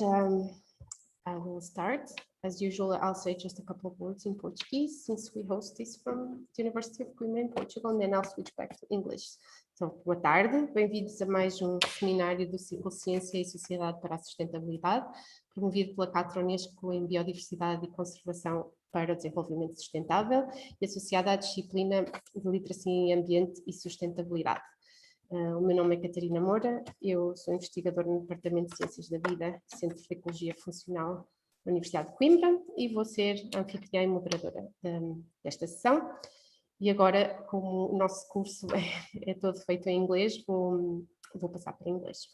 I will start. As usual, I'll say just a couple of words in Portuguese since we host this from the University of Coimbra in Portugal, and then I'll switch back to English. So, boa tarde, bem-vindos a mais seminário do ciclo Ciência e Sociedade para a Sustentabilidade, promovido pela Unesco em Biodiversidade e Conservação para o Desenvolvimento Sustentável e associada à disciplina de Literacia em Ambiente e Sustentabilidade. O meu nome é Catarina Moura, eu sou investigadora no Departamento de Ciências da Vida, Centro de Ecologia Funcional da Universidade de Coimbra, e vou ser anfitriã e moderadora desta sessão. E agora, como o nosso curso é todo feito em inglês, vou passar para inglês.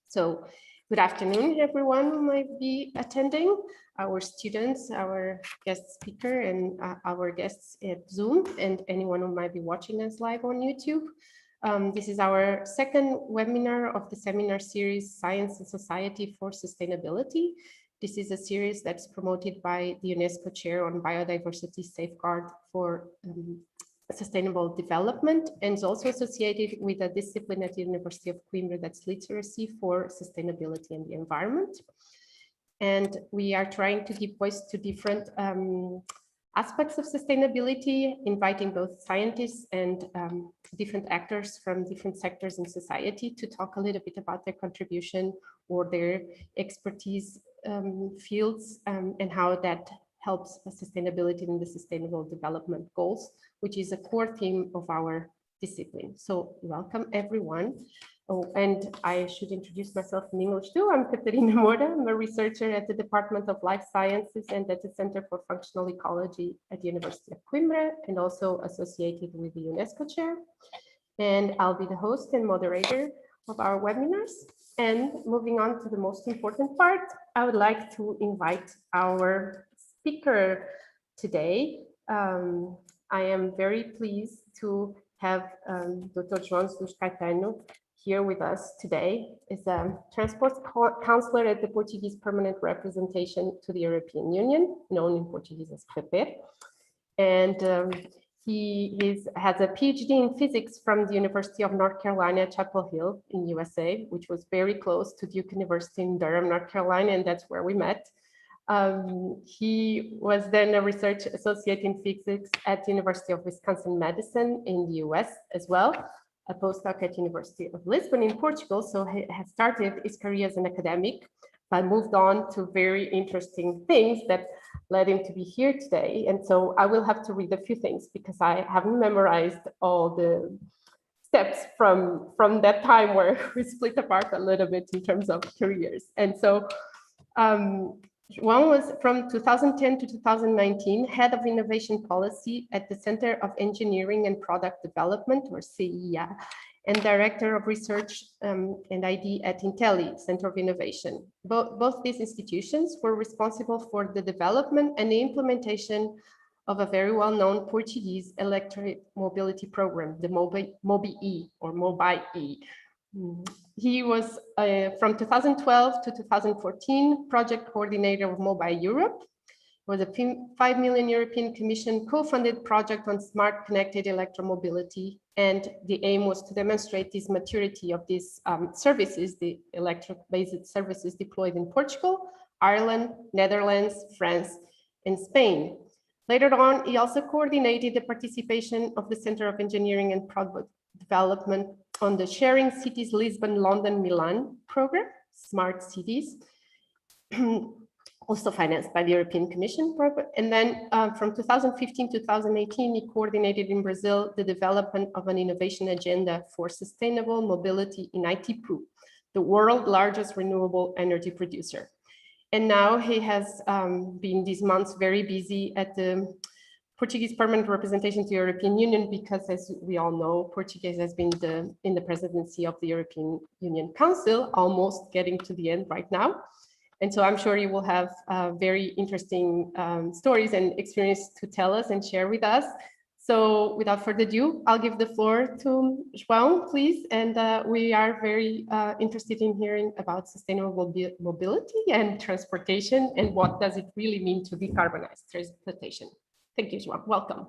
So, good afternoon, everyone who might be attending, our students, our guest speaker, and our guests at Zoom, and anyone who might be watching us live on YouTube. This is our second webinar of the seminar series, Science and Society for Sustainability. This is a series that's promoted by the UNESCO Chair on Biodiversity Safeguard for Sustainable Development, and is also associated with a discipline at the University of Coimbra that's Literacy for Sustainability and the Environment. And we are trying to give voice to different aspects of sustainability, inviting both scientists and different actors from different sectors in society to talk a little bit about their contribution or their expertise fields and how that helps sustainability in the Sustainable Development Goals, which is a core theme of our discipline. So welcome everyone. Oh, and I should introduce myself in English too. I'm Catarina Moura. I'm a researcher at the Department of Life Sciences and at the Center for Functional Ecology at the University of Coimbra, and also associated with the UNESCO Chair. And I'll be the host and moderator of our webinars. And moving on to the most important part, I would like to invite our speaker today. I am very pleased to have Dr. João Caetano here with us today. Is a transport counselor at the Portuguese Permanent Representation to the European Union, known in Portuguese as Representação. And he has a Ph.D. in physics from the University of North Carolina, Chapel Hill in USA, which was very close to Duke University in Durham, North Carolina, and that's where we met. He was then a research associate in physics at the University of Wisconsin-Madison in the US as well, a postdoc at University of Lisbon in Portugal. So he has started his career as an academic, but moved on to very interesting things that led him to be here today. And so I will have to read a few things because I haven't memorized all the steps from that time where we split apart a little bit in terms of careers. And so João was from 2010 to 2019, head of innovation policy at the Center of Engineering and Product Development, or CEA, and director of research and ID at Intelli, Center of Innovation. Both these institutions were responsible for the development and the implementation of a very well-known Portuguese electric mobility program, the MOBI-E, or MOBI-E. He was, from 2012 to 2014, project coordinator of Mobile Europe. It was a 5 million European Commission co-funded project on smart connected electromobility. And the aim was to demonstrate this maturity of these services, the electric-based services deployed in Portugal, Ireland, Netherlands, France, and Spain. Later on, he also coordinated the participation of the Center of Engineering and Product Development on the Sharing Cities Lisbon, London, Milan program, Smart Cities, also financed by the European Commission program. And then from 2015 to 2018, he coordinated in Brazil the development of an innovation agenda for sustainable mobility in Itaipu, the world's largest renewable energy producer. And now he has been these months very busy at the Portuguese Permanent Representation to the European Union, because as we all know, Portuguese has been in the presidency of the European Union Council, almost getting to the end right now. And so I'm sure you will have very interesting stories and experience to tell us and share with us. So without further ado, I'll give the floor to João, please. And we are very interested in hearing about sustainable mobility and transportation, and what does it really mean to decarbonize transportation. Thank you, João. Welcome.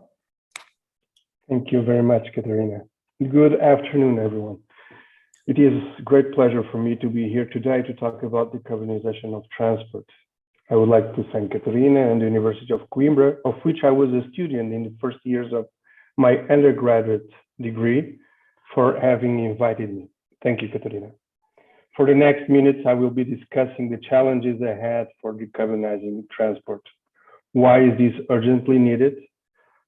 Thank you very much, Catarina. Good afternoon, everyone. It is a great pleasure for me to be here today to talk about decarbonization of transport. I would like to thank Catarina and the University of Coimbra, of which I was a student in the first years of my undergraduate degree, for having invited me. Thank you, Catarina. For the next minutes, I will be discussing the challenges ahead for decarbonizing transport. Why is this urgently needed?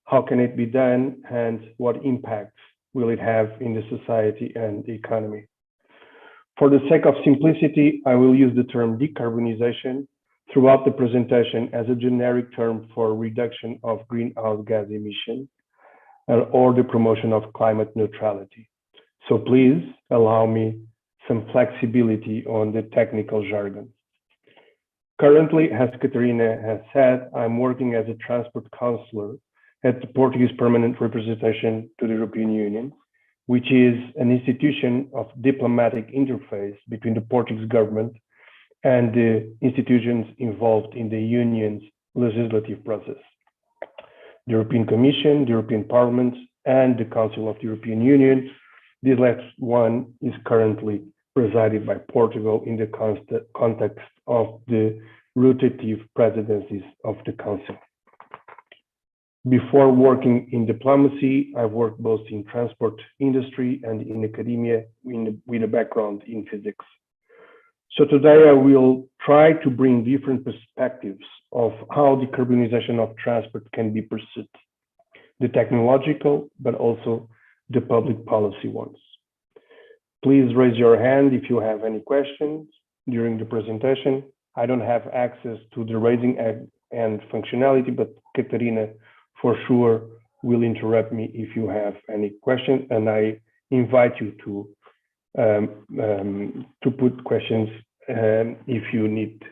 How can it be done? And what impacts will it have in the society and the economy? For the sake of simplicity, I will use the term decarbonization throughout the presentation as a generic term for reduction of greenhouse gas emissions or the promotion of climate neutrality. So please allow me some flexibility on the technical jargon. Currently, as Catarina has said, I'm working as a transport counsellor at the Portuguese Permanent Representation to the European Union, which is an institution of diplomatic interface between the Portuguese government and the institutions involved in the Union's legislative process. The European Commission, the European Parliament, and the Council of the European Union. This last one is currently presided by Portugal in the context of the rotative presidencies of the Council. Before working in diplomacy, I've worked both in transport industry and in academia with a background in physics. So today I will try to bring different perspectives of how decarbonization of transport can be pursued, the technological, but also the public policy ones. Please raise your hand if you have any questions during the presentation. I don't have access to the raising hand functionality, but Catarina for sure will interrupt me if you have any questions, and I invite you to put questions if you need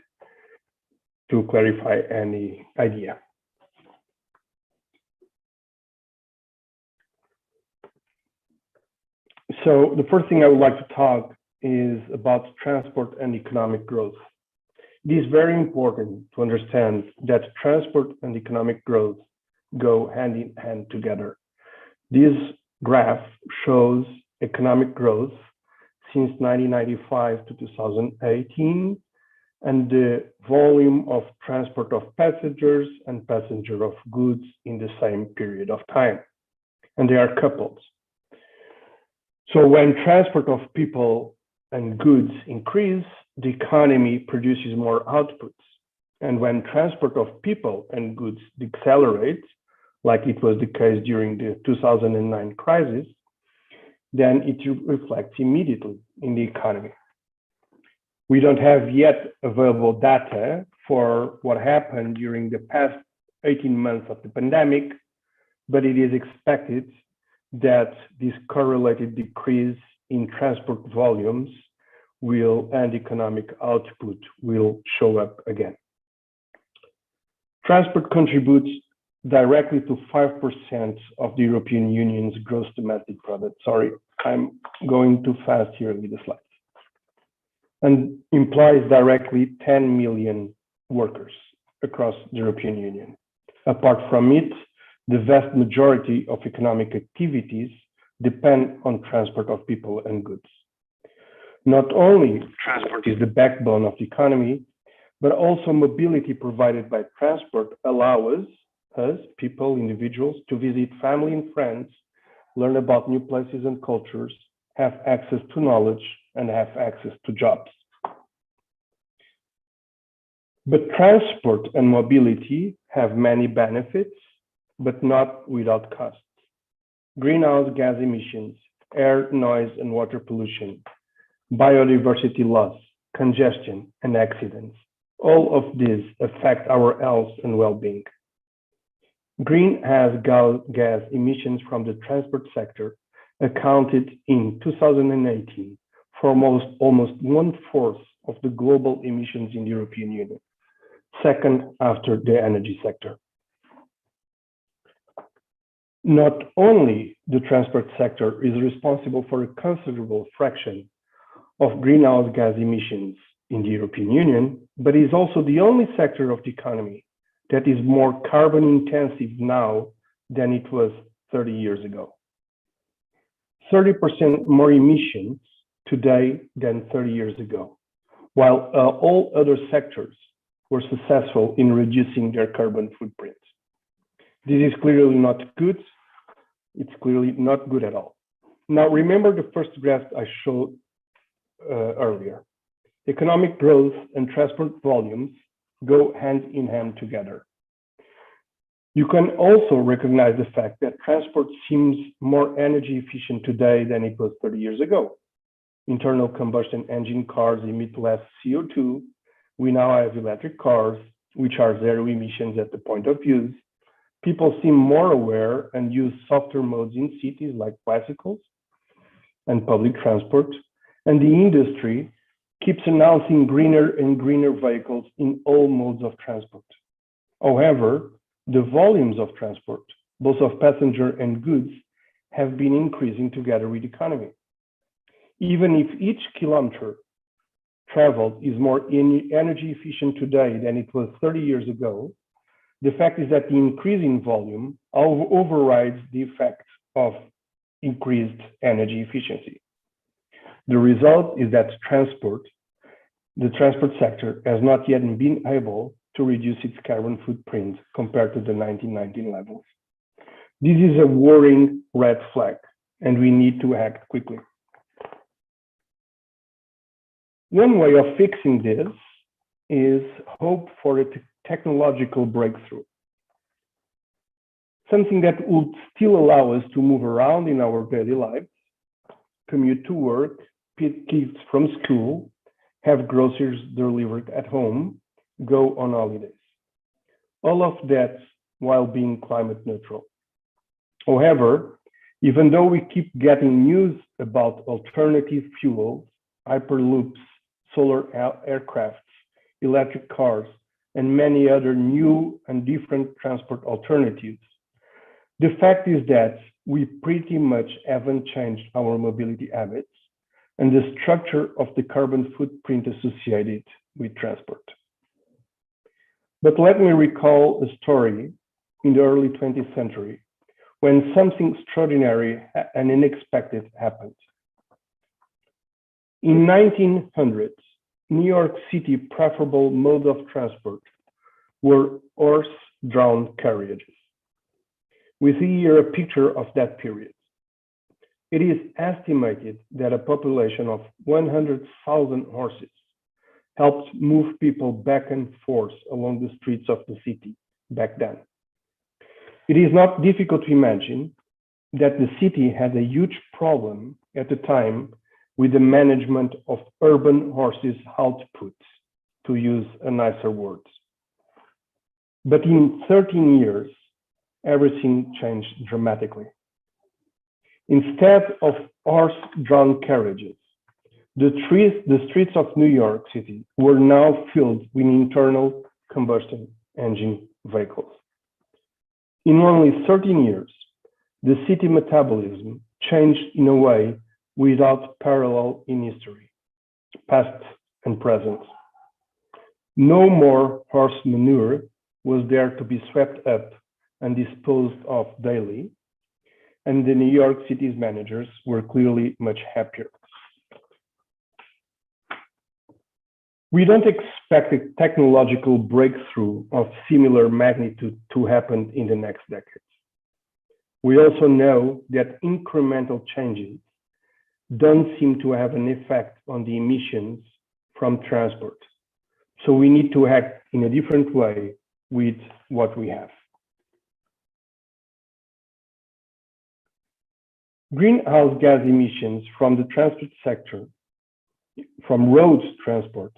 to clarify any idea. So the first thing I would like to talk is about transport and economic growth. It is very important to understand that transport and economic growth go hand in hand together. This graph shows economic growth since 1995 to 2018 and the volume of transport of passengers and passenger of goods in the same period of time. And they are coupled. So when transport of people and goods increase, the economy produces more outputs. And when transport of people and goods decelerates, like it was the case during the 2009 crisis, then it reflects immediately in the economy. We don't have yet available data for what happened during the past 18 months of the pandemic, but it is expected that this correlated decrease in transport volumes and economic output will show up again. Transport contributes directly to 5% of the European Union's gross domestic product. Sorry, I'm going too fast here with the slides. And implies directly 10 million workers across the European Union. Apart from it, the vast majority of economic activities depend on transport of people and goods. Not only transport is the backbone of the economy, but also mobility provided by transport allows us, people, individuals, to visit family and friends, learn about new places and cultures, have access to knowledge, and have access to jobs. But transport and mobility have many benefits, but not without costs. Greenhouse gas emissions, air, noise, and water pollution, biodiversity loss, congestion, and accidents. All of these affect our health and well-being. Greenhouse gas emissions from the transport sector accounted in 2018 for almost 1/4 of the global emissions in the European Union, second after the energy sector. Not only the transport sector is responsible for a considerable fraction of greenhouse gas emissions in the European Union, but is also the only sector of the economy that is more carbon intensive now than it was 30 years ago. 30% more emissions today than 30 years ago, while all other sectors were successful in reducing their carbon footprint. This is clearly not good. It's clearly not good at all. Now, remember the first graph I showed earlier. Economic growth and transport volumes go hand in hand together. You can also recognize the fact that transport seems more energy efficient today than it was 30 years ago. Internal combustion engine cars emit less CO2. We now have electric cars, which are zero emissions at the point of use. People seem more aware and use softer modes in cities like bicycles and public transport. And the industry keeps announcing greener and greener vehicles in all modes of transport. However, the volumes of transport, both of passenger and goods, have been increasing together with the economy. Even if each kilometer traveled is more energy efficient today than it was 30 years ago, the fact is that the increase in volume overrides the effect of increased energy efficiency. The result is that the transport sector has not yet been able to reduce its carbon footprint compared to the 1990 levels. This is a worrying red flag, and we need to act quickly. One way of fixing this is hope for a technological breakthrough. Something that would still allow us to move around in our daily lives, commute to work, pick kids from school, have groceries delivered at home, go on holidays. All of that while being climate neutral. However, even though we keep getting news about alternative fuels, hyperloops, solar aircrafts, electric cars, and many other new and different transport alternatives, the fact is that we pretty much haven't changed our mobility habits and the structure of the carbon footprint associated with transport. But let me recall a story in the early 20th century when something extraordinary and unexpected happened. In 1900s, New York City preferable mode of transport were horse-drawn carriages. We see here a picture of that period. It is estimated that a population of 100,000 horses helped move people back and forth along the streets of the city back then. It is not difficult to imagine that the city had a huge problem at the time with the management of urban horses' output, to use a nicer word. But in 13 years, everything changed dramatically. Instead of horse-drawn carriages, the streets of New York City were now filled with internal combustion engine vehicles. In only 13 years, the city metabolism changed in a way without parallel in history, past and present. No more horse manure was there to be swept up and disposed of daily, and the New York City's managers were clearly much happier. We don't expect a technological breakthrough of similar magnitude to happen in the next decades. We also know that incremental changes don't seem to have an effect on the emissions from transport. So we need to act in a different way with what we have. Greenhouse gas emissions from the transport sector, from road transport,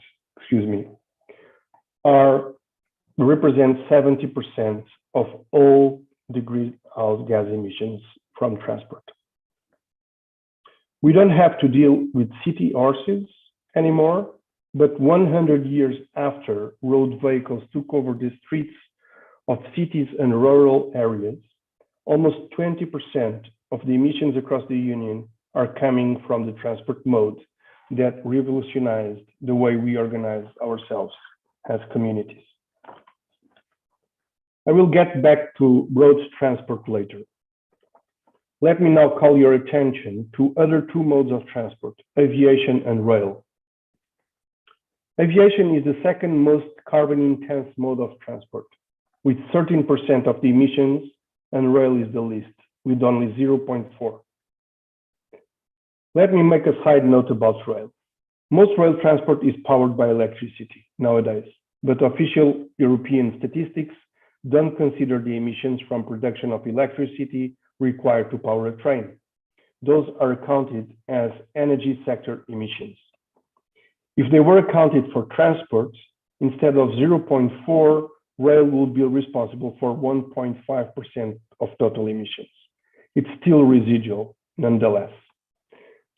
represent 70% of all the greenhouse gas emissions from transport. We don't have to deal with city horses anymore, but 100 years after road vehicles took over the streets of cities and rural areas, almost 20% of the emissions across the Union are coming from the transport mode that revolutionized the way we organize ourselves as communities. I will get back to road transport later. let me now call your attention to other two modes of transport, aviation and rail. Aviation is the second most carbon-intense mode of transport, with 13% of the emissions, and rail is the least, with only 0.4. Let me make a side note about rail. Most rail transport is powered by electricity nowadays, but official European statistics don't consider the emissions from production of electricity required to power a train. Those are counted as energy sector emissions. If they were accounted for transport, instead of 0.4, rail would be responsible for 1.5% of total emissions. It's still residual, nonetheless.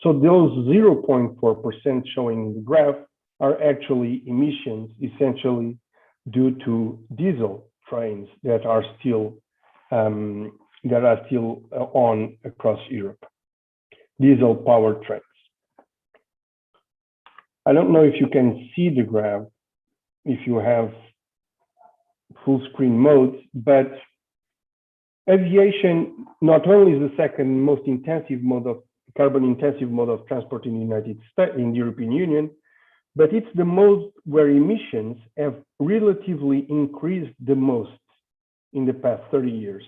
So those 0.4% showing in the graph are actually emissions, essentially due to diesel trains that are still on across Europe, diesel-powered trains. I don't know if you can see the graph if you have full screen mode, but aviation not only is the second most intensive mode of carbon-intensive mode of transport in the United States, in the European Union, but it's the mode where emissions have relatively increased the most in the past 30 years,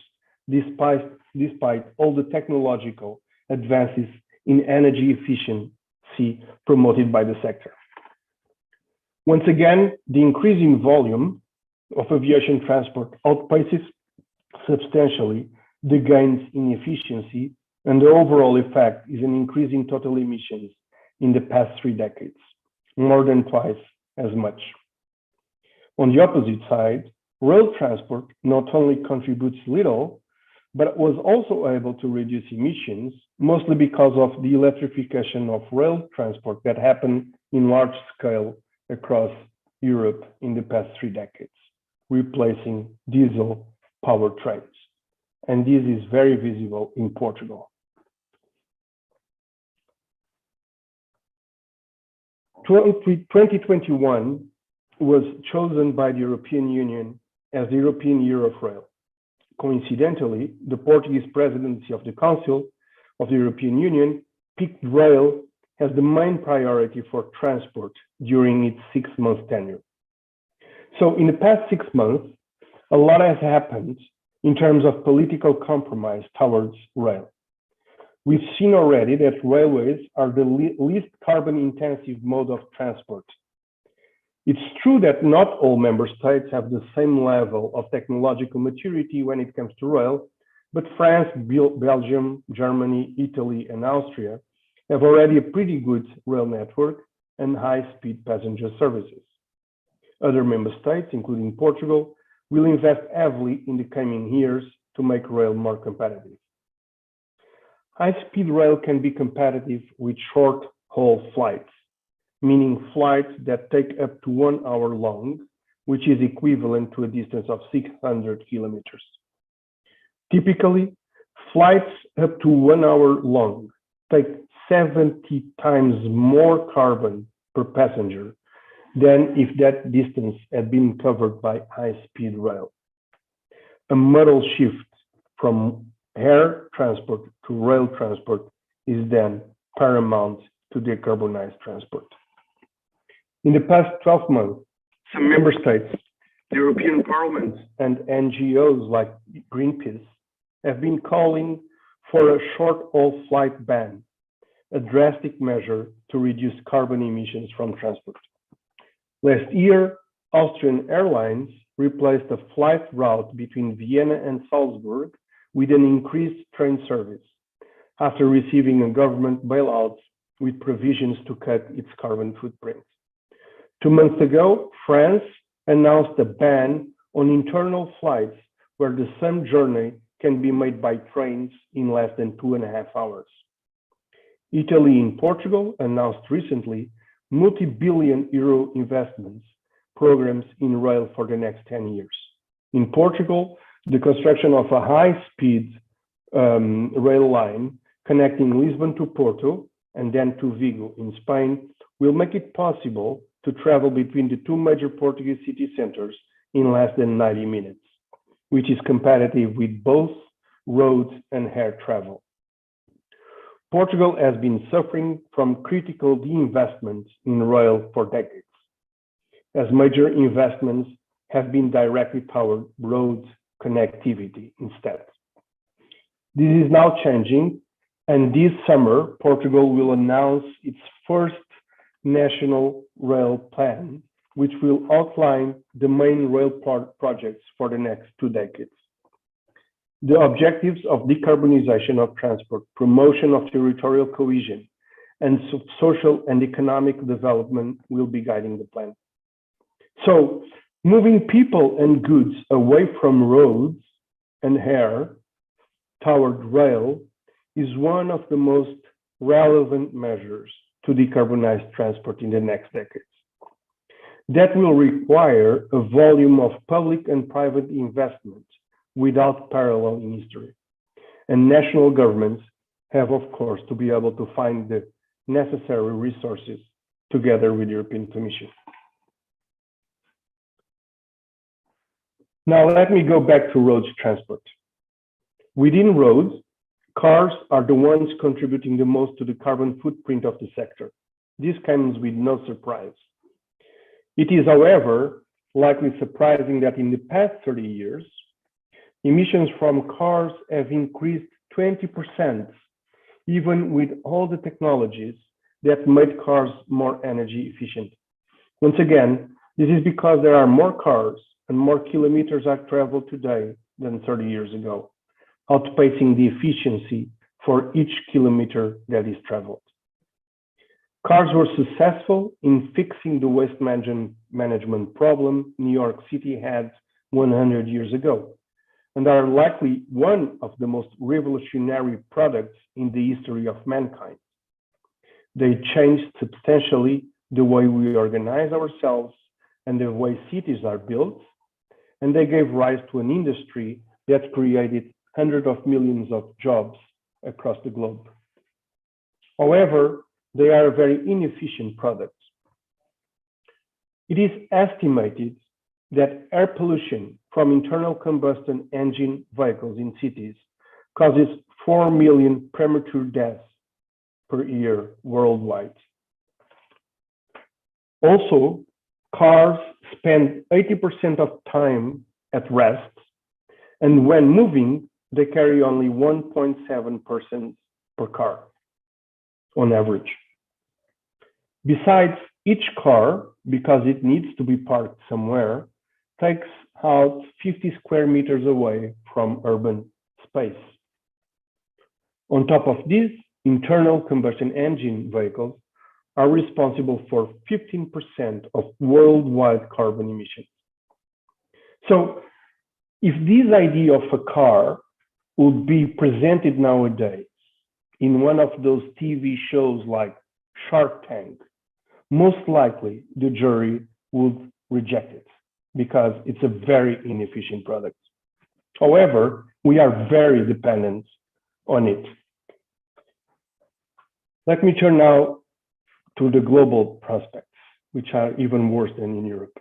despite all the technological advances in energy efficiency promoted by the sector. Once again, the increasing volume of aviation transport outpaces substantially the gains in efficiency, and the overall effect is an increase in total emissions in the past 3 decades, more than twice as much. On the opposite side, rail transport not only contributes little, but was also able to reduce emissions, mostly because of the electrification of rail transport that happened in large scale across Europe in the past 3 decades, replacing diesel powered trains. And this is very visible in Portugal. 2021 was chosen by the European Union as the European Year of Rail. Coincidentally, the Portuguese presidency of the Council of the European Union picked rail as the main priority for transport during its 6-month tenure. So in the past 6 months, a lot has happened in terms of political compromise towards rail. We've seen already that railways are the least carbon-intensive mode of transport. It's true that not all member states have the same level of technological maturity when it comes to rail, but France, Belgium, Germany, Italy, and Austria have already a pretty good rail network and high-speed passenger services. Other member states, including Portugal, will invest heavily in the coming years to make rail more competitive. High-speed rail can be competitive with short-haul flights, meaning flights that take up to 1 hour long, which is equivalent to a distance of 600 kilometers. Typically, flights up to 1 hour long take 70 times more carbon per passenger than if that distance had been covered by high-speed rail. A modal shift from air transport to rail transport is then paramount to decarbonize transport. In the past 12 months, some member states, the European Parliament, and NGOs like Greenpeace have been calling for a short-haul flight ban, a drastic measure to reduce carbon emissions from transport. Last year, Austrian Airlines replaced a flight route between Vienna and Salzburg with an increased train service after receiving a government bailout with provisions to cut its carbon footprint. 2 months ago, France announced a ban on internal flights where the same journey can be made by trains in less than 2.5 hours. Italy and Portugal announced recently multi-billion euro investments programs in rail for the next 10 years. In Portugal, the construction of a high-speed rail line connecting Lisbon to Porto and then to Vigo in Spain will make it possible to travel between the 2 major Portuguese city centers in less than 90 minutes, which is competitive with both road and air travel. Portugal has been suffering from critical deinvestment in rail for decades, as major investments have been directly toward road connectivity instead. This is now changing, and this summer, Portugal will announce its first national rail plan, which will outline the main rail projects for the next 2 decades. The objectives of decarbonization of transport, promotion of territorial cohesion, and social and economic development will be guiding the plan. So, moving people and goods away from roads and air toward rail is one of the most relevant measures to decarbonize transport in the next decades. That will require a volume of public and private investment without parallel in history. And national governments have, of course, to be able to find the necessary resources together with the European Commission. Now, let me go back to roads transport. Within roads, cars are the ones contributing the most to the carbon footprint of the sector. This comes with no surprise. It is, however, likely surprising that in the past 30 years, emissions from cars have increased 20%, even with all the technologies that made cars more energy efficient. Once again, this is because there are more cars and more kilometers are traveled today than 30 years ago, outpacing the efficiency for each kilometer that is traveled. Cars were successful in fixing the waste management problem New York City had 100 years ago, and are likely one of the most revolutionary products in the history of mankind. They changed substantially the way we organize ourselves and the way cities are built, and they gave rise to an industry that created hundreds of millions of jobs across the globe. However, they are very inefficient products. It is estimated that air pollution from internal combustion engine vehicles in cities causes 4 million premature deaths per year worldwide. Also, cars spend 80% of time at rest, and when moving, they carry only 1.7 persons per car on average. Besides, each car, because it needs to be parked somewhere, takes out 50 square meters away from urban space. On top of this, internal combustion engine vehicles are responsible for 15% of worldwide carbon emissions. So, if this idea of a car would be presented nowadays in one of those TV shows like Shark Tank, most likely the jury would reject it because it's a very inefficient product. However, we are very dependent on it. Let me turn now to the global prospects, which are even worse than in Europe.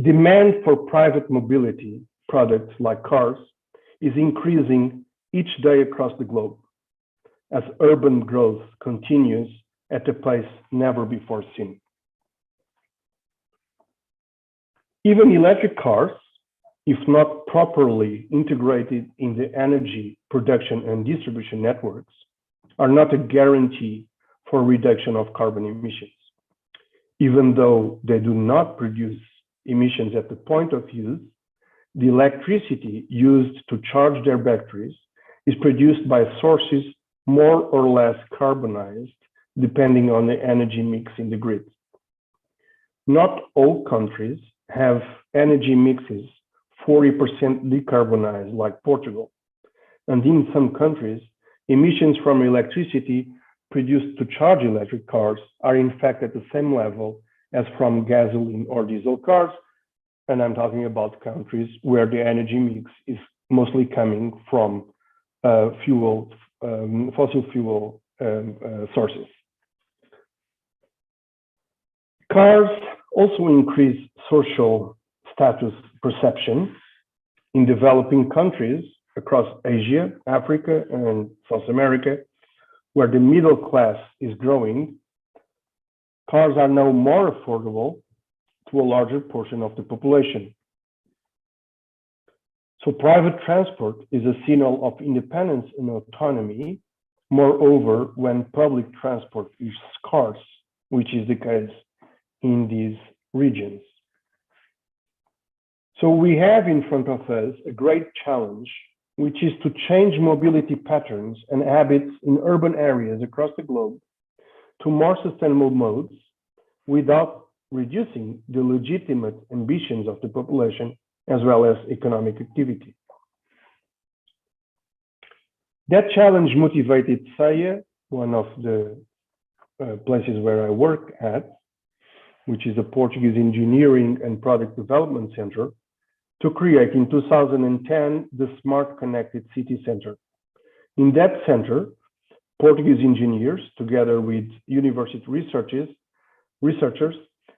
Demand for private mobility products like cars is increasing each day across the globe as urban growth continues at a pace never before seen. Even electric cars, if not properly integrated in the energy production and distribution networks, are not a guarantee for reduction of carbon emissions. Even though they do not produce emissions at the point of use, the electricity used to charge their batteries is produced by sources more or less carbonized, depending on the energy mix in the grid. Not all countries have energy mixes 40% decarbonized like Portugal. And in some countries, emissions from electricity produced to charge electric cars are in fact at the same level as from gasoline or diesel cars. And I'm talking about countries where the energy mix is mostly coming from fossil fuel sources. Cars also increase social status perception in developing countries across Asia, Africa, and South America, where the middle class is growing, cars are now more affordable to a larger portion of the population. So private transport is a signal of independence and autonomy. Moreover, when public transport is scarce, which is the case in these regions. So we have in front of us a great challenge, which is to change mobility patterns and habits in urban areas across the globe to more sustainable modes without reducing the legitimate ambitions of the population as well as economic activity. That challenge motivated SEIA, one of the places where I work at, which is a Portuguese Engineering and Product Development Center, to create in 2010 the Smart Connected City Center. In that center, Portuguese engineers, together with university researchers,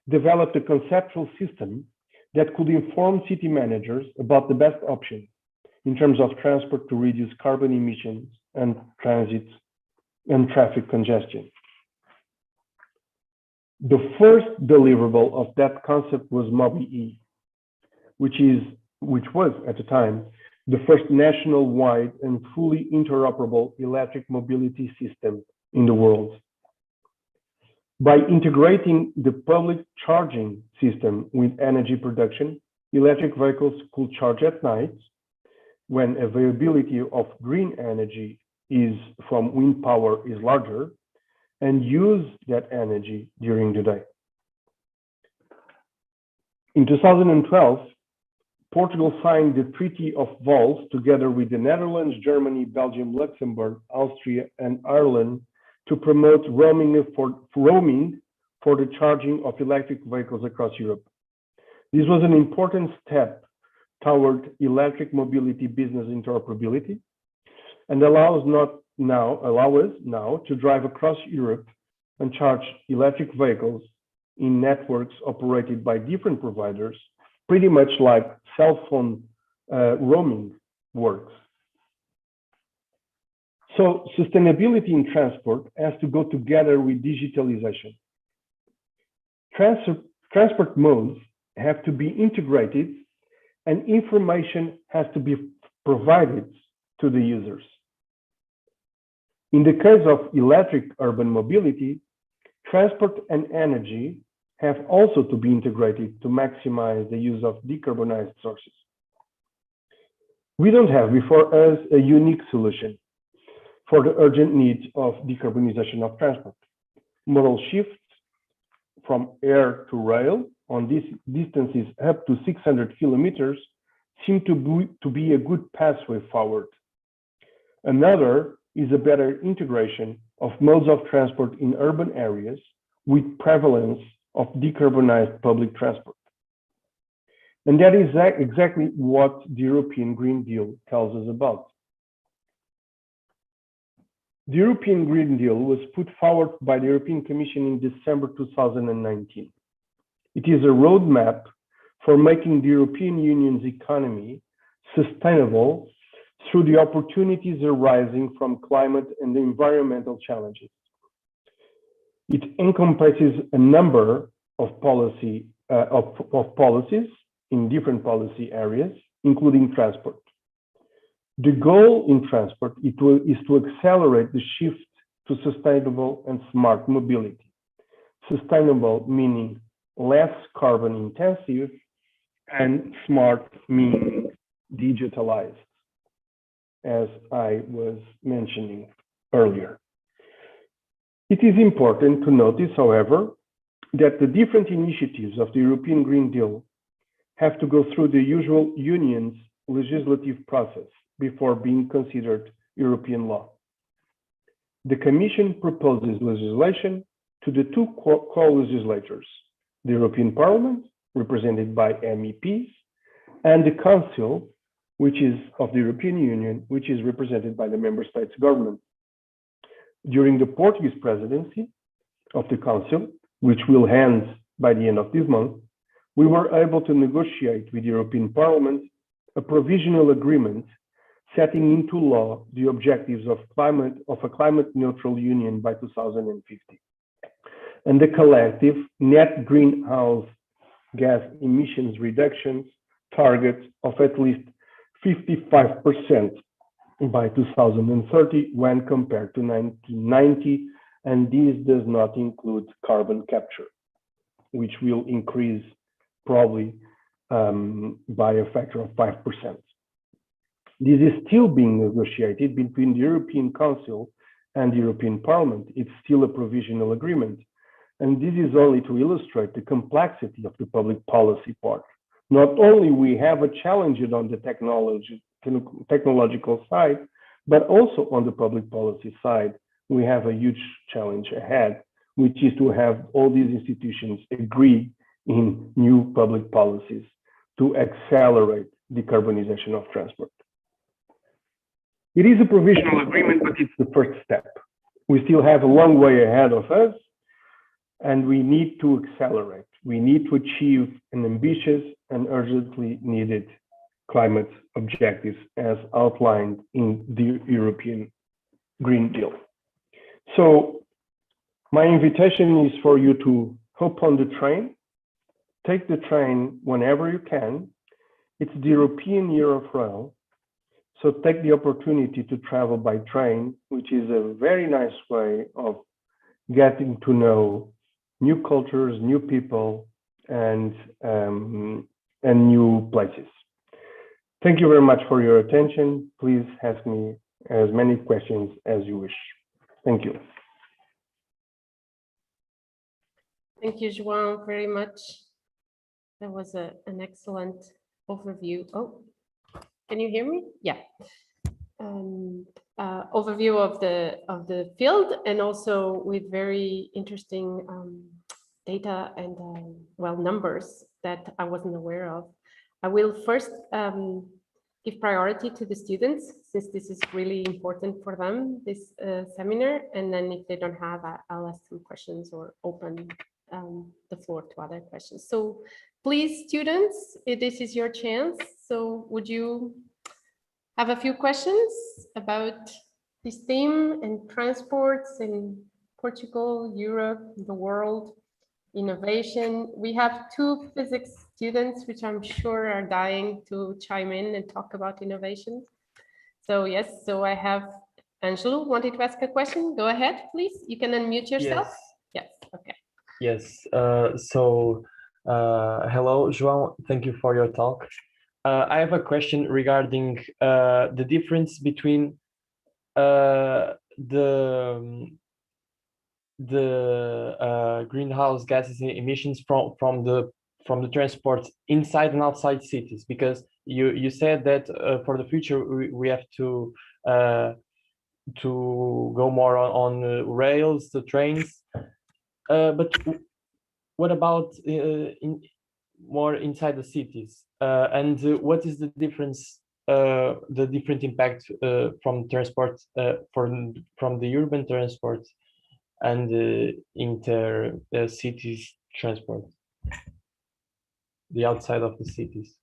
developed a conceptual system that could inform city managers about the best option in terms of transport to reduce carbon emissions and transit and traffic congestion. The first deliverable of that concept was MobiE, which was at the time the first national-wide and fully interoperable electric mobility system in the world. By integrating the public charging system with energy production, electric vehicles could charge at night when availability of green energy from wind power is larger, and use that energy during the day. In 2012, Portugal signed the Treaty of Vals together with the Netherlands, Germany, Belgium, Luxembourg, Austria, and Ireland to promote roaming for the charging of electric vehicles across Europe. This was an important step toward electric mobility business interoperability and allow us now to drive across Europe and charge electric vehicles in networks operated by different providers, pretty much like cell phone roaming works. So sustainability in transport has to go together with digitalization. Transport modes have to be integrated and information has to be provided to the users. In the case of electric urban mobility, transport and energy have also to be integrated to maximize the use of decarbonized sources. We don't have before us a unique solution for the urgent needs of decarbonization of transport. Modal shifts from air to rail on these distances up to 600 kilometers seem to be a good pathway forward. Another is a better integration of modes of transport in urban areas with prevalence of decarbonized public transport. And that is exactly what the European Green Deal tells us about. The European Green Deal was put forward by the European Commission in December 2019. It is a roadmap for making the European Union's economy sustainable through the opportunities arising from climate and environmental challenges. It encompasses a number of policies in different policy areas, including transport. The goal in transport is to accelerate the shift to sustainable and smart mobility. Sustainable meaning less carbon intensive, and smart meaning digitalized, as I was mentioning earlier. It is important to notice, however, that the different initiatives of the European Green Deal have to go through the usual Union's legislative process before being considered European law. The Commission proposes legislation to the two co-legislators, the European Parliament, represented by MEPs, and the Council, which is of the European Union, which is represented by the Member States government. During the Portuguese presidency of the Council, which will end by the end of this month, we were able to negotiate with the European Parliament a provisional agreement setting into law the objectives of a climate-neutral union by 2050, and the collective net greenhouse gas emissions reductions target of at least 55% by 2030 when compared to 1990, and this does not include carbon capture, which will increase probably by a factor of 5%. This is still being negotiated between the European Council and the European Parliament. It's still a provisional agreement. And this is only to illustrate the complexity of the public policy part. Not only we have a challenge on the technological side, but also on the public policy side, we have a huge challenge ahead, which is to have all these institutions agree in new public policies to accelerate decarbonization of transport. It is a provisional agreement, but it's the first step. We still have a long way ahead of us, and we need to accelerate. We need to achieve an ambitious and urgently needed climate objectives as outlined in the European Green Deal. So my invitation is for you to hop on the train, take the train whenever you can. It's the European Year of Rail. So take the opportunity to travel by train, which is a very nice way of getting to know new cultures, new people, and new places. Thank you very much for your attention. Please ask me as many questions as you wish. Thank you. Thank you, João, very much. That was an excellent overview. Oh, can you hear me? Yeah. Overview of the field, and also with very interesting data and well, numbers that I wasn't aware of. I will first give priority to the students, since this is really important for them, this seminar, and then if they don't have, I'll ask some questions or open the floor to other questions. So please, students, this is your chance. So would you have a few questions about this theme and transports in Portugal, Europe, the world, innovation? We have two physics students, which I'm sure are dying to chime in and talk about innovations. So yes, so I have Angelo wanted to ask a question. Go ahead, please. You can unmute yourself. Yes, okay. Yes, hello, João, thank you for your talk. I have a question regarding the difference between the greenhouse gases emissions from the transport inside and outside cities, because you said that for the future we have to go more on rails, the trains, but what about more inside the cities, and what is the difference, the different impact from transport, from the urban transport and the cities transport, the outside of the cities?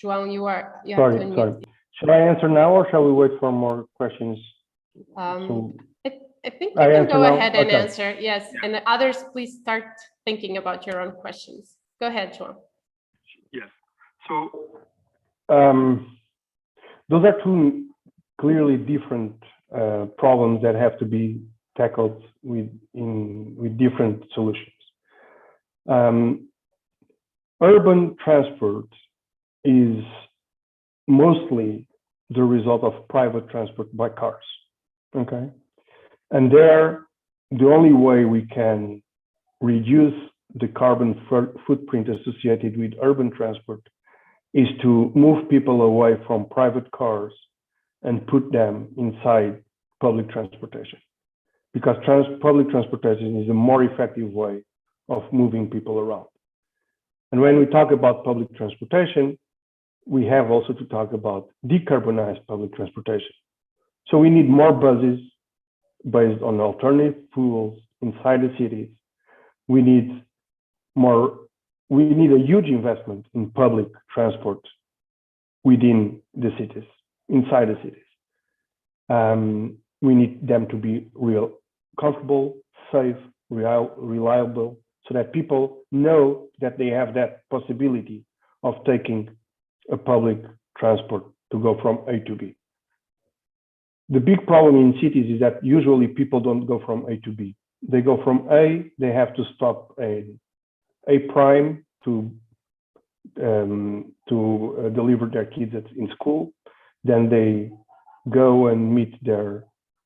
João, you have Sorry. to unmute. Shall I answer now, or shall we wait for more questions? I think you can go ahead and answer. Yes, and the others, please start thinking about your own questions. Go ahead, João. Yes. So those are two clearly different problems that have to be tackled with different solutions. Urban transport is mostly the result of private transport by cars, okay? And there, the only way we can reduce the carbon footprint associated with urban transport is to move people away from private cars and put them inside public transportation, because public transportation is a more effective way of moving people around. And when we talk about public transportation, we have also to talk about decarbonized public transportation. So we need more buses based on alternative fuels inside the cities. we need a huge investment in public transport within the cities, inside the cities. We need them to be real comfortable, safe, reliable, so that people know that they have that possibility of taking a public transport to go from A to B. The big problem in cities is that usually people don't go from A to B. They go from A, they have to stop A prime to deliver their kids in school. Then they go and meet their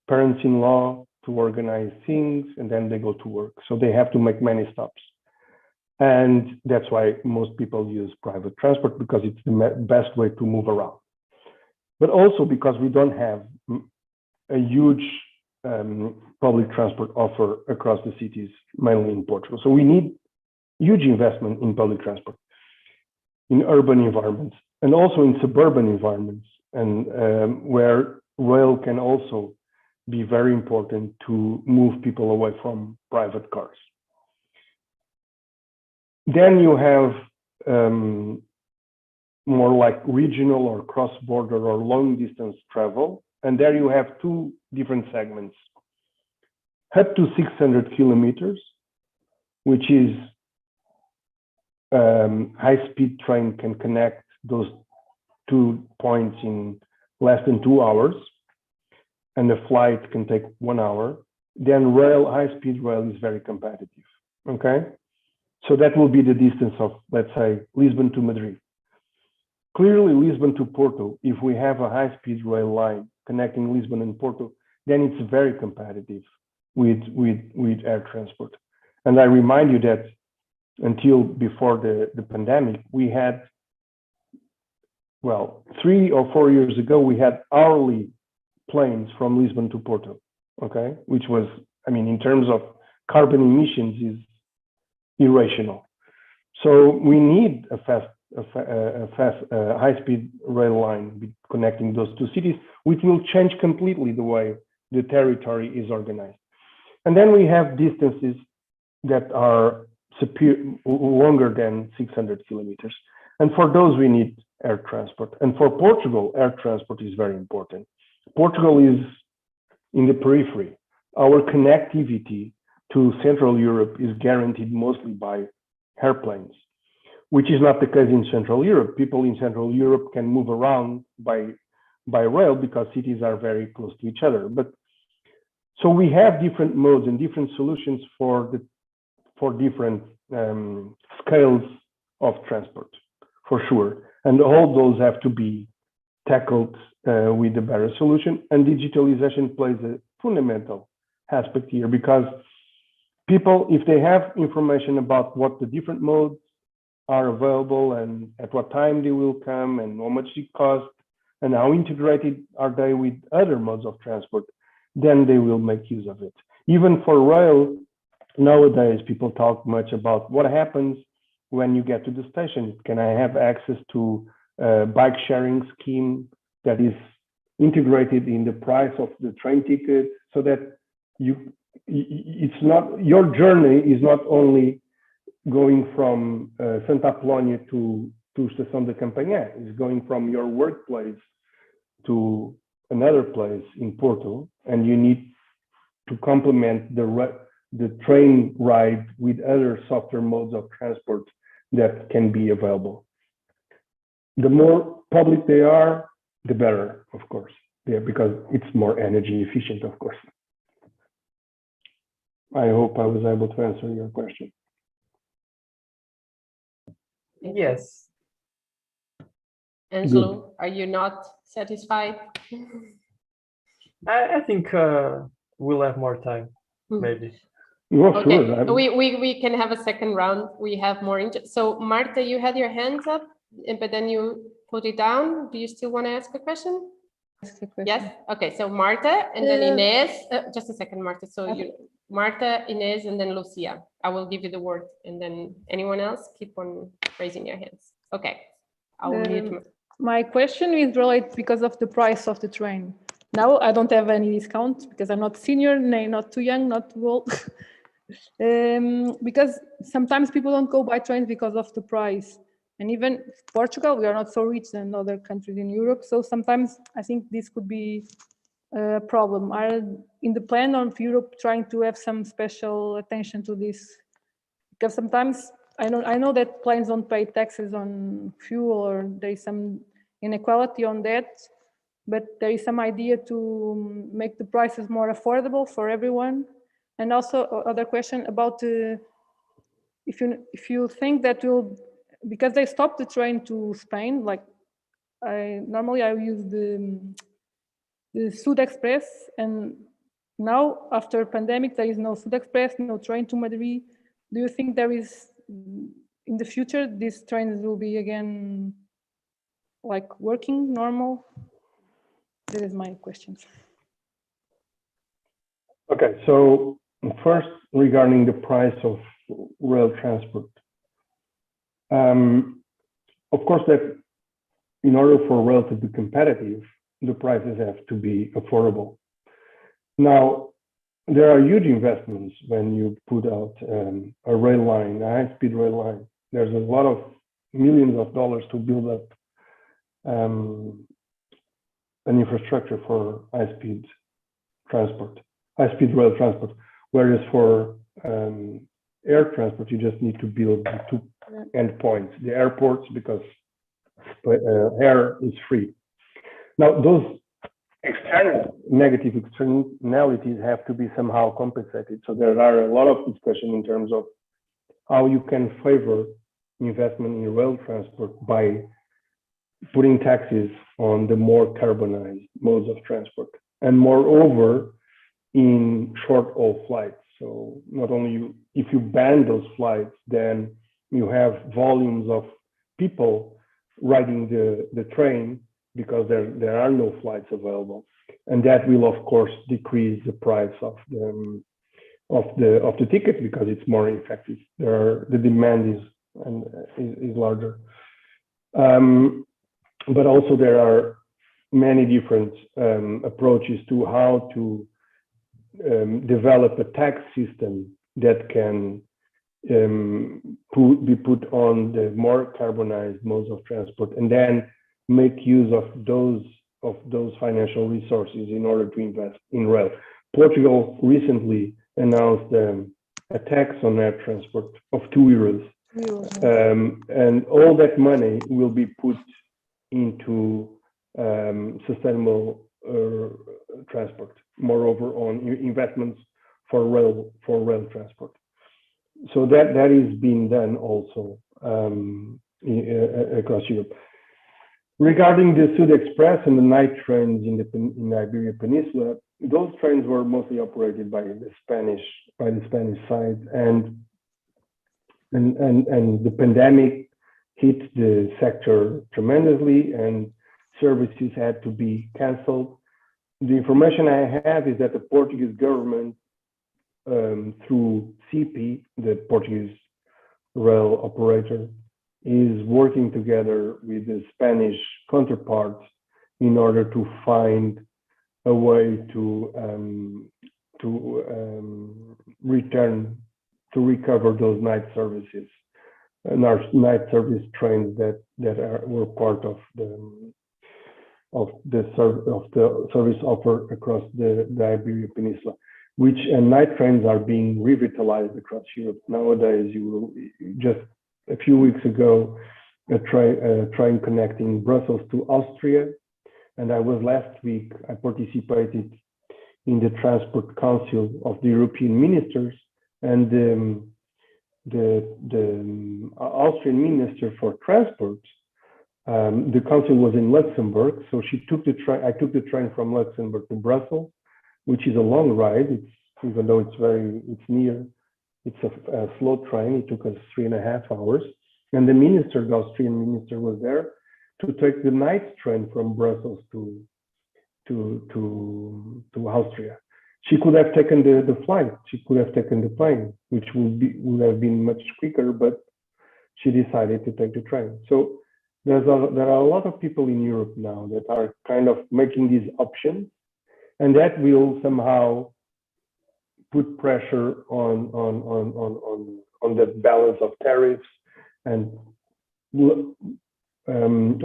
parents-in-law to organize things, and then they go to work. So they have to make many stops. And that's why most people use private transport, because it's the best way to move around. But also because we don't have a huge public transport offer across the cities, mainly in Portugal. So we need huge investment in public transport, in urban environments, and also in suburban environments, and where rail can also be very important to move people away from private cars. Then you have more like regional or cross-border or long-distance travel, and there you have two different segments. Up to 600 kilometers, which is high-speed train can connect those 2 points in less than 2 hours, and the flight can take 1 hour. Then rail, high-speed rail is very competitive, okay? So that will be the distance of, let's say, Lisbon to Madrid. Clearly, Lisbon to Porto, if we have a high-speed rail line connecting Lisbon and Porto, then it's very competitive with air transport. And I remind you that until before the pandemic, we had, well, 3 or 4 years ago, we had hourly planes from Lisbon to Porto, okay? Which was, I mean, in terms of carbon emissions, is irrational. So we need a high-speed rail line connecting those two cities, which will change completely the way the territory is organized. And then we have distances that are longer than 600 kilometers. And for those, we need air transport. And for Portugal, air transport is very important. Portugal is in the periphery. Our connectivity to Central Europe is guaranteed mostly by airplanes, which is not the case in Central Europe. People in Central Europe can move around by rail because cities are very close to each other. But so we have different modes and different solutions for different scales of transport, for sure. And all those have to be tackled with a better solution. And digitalization plays a fundamental aspect here, because people, if they have information about what the different modes are available and at what time they will come and how much it costs and how integrated are they with other modes of transport, then they will make use of it. Even for rail, nowadays people talk much about what happens when you get to the station. Can I have access to a bike sharing scheme that is integrated in the price of the train ticket, so that it's not, your journey is not only going from Santa Apolónia to Estação da Campanhã, it's going from your workplace to another place in Porto, and you need to complement the train ride with other softer modes of transport that can be available. The more public they are, the better, of course. Yeah, because it's more energy efficient, of course. I hope I was able to answer your question. Yes. Angelo, are you not satisfied? I think we'll have more time, maybe. Well, Okay, sure. we can have a second round. We have more. So Marta, you had your hands up, but then you put it down. Do you still want to ask a question? Yes. Okay. So Marta, and then Inez. Just a second, Marta. So okay. Marta, Inez, and then Lucia. I will give you the word, and then anyone else keep on raising your hands. Okay. I will mute. My question is related because of the price of the train. Now I don't have any discount because I'm not senior, not too young, not too old. Because sometimes people don't go by trains because of the price. And even Portugal, we are not so rich than other countries in Europe. So sometimes I think this could be a problem. Are in the plan of Europe trying to have some special attention to this? Because sometimes I know that planes don't pay taxes on fuel, or there is some inequality on that, but there is some idea to make the prices more affordable for everyone. And also other question about if you think that will, because they stopped the train to Spain, like normally I use the Sud Express, and now after pandemic there is no Sud Express, no train to Madrid. Do you think there is, in the future, these trains will be again like working normal? That is my question. Okay, so first regarding the price of rail transport. Of course, that in order for rail to be competitive, the prices have to be affordable. Now, there are huge investments when you put out a rail line, a high-speed rail line. There's a lot of millions of dollars to build up an infrastructure for high-speed transport, high-speed rail transport. Whereas for air transport, you just need to build the two endpoints, the airports, because air is free. Now, those negative externalities have to be somehow compensated. So there are a lot of discussion in terms of how you can favor investment in rail transport by putting taxes on the more carbonized modes of transport, and moreover in short-haul flights. So not only if you ban those flights, then you have volumes of people riding the train because there are no flights available, and that will of course decrease the price of the ticket because it's more effective. The demand is larger, but also there are many different approaches to how to develop a tax system that can be put on the more carbonized modes of transport, and then make use of those financial resources in order to invest in rail. Portugal recently announced a tax on air transport of €2, and all that money will be put into sustainable transport. Moreover, on investments for rail transport. So that is being done also across Europe. Regarding the Sud Express and the night trains in the Iberian Peninsula, those trains were mostly operated by the Spanish side, and the pandemic hit the sector tremendously, and services had to be cancelled. The information I have is that the Portuguese government, through CP, the Portuguese rail operator, is working together with the Spanish counterparts in order to find a way to recover those night services and our night service trains that were part of the service offered across the Iberian Peninsula, which night trains are being revitalized across Europe nowadays. Just a few weeks ago, a train connecting Brussels to Austria, and last week I participated in the Transport Council of the European Ministers, and the Austrian Minister for Transport. The council was in Luxembourg, so I took the train from Luxembourg to Brussels, which is a long ride. Even though it's near. It's a slow train. It took us 3.5 hours, and the Austrian minister, was there to take the night train from Brussels to Austria. She could have taken the flight. She could have taken the plane, which would have been much quicker, but she decided to take the train. So there are a lot of people in Europe now that are kind of making these options, and that will somehow put pressure on the balance of tariffs, and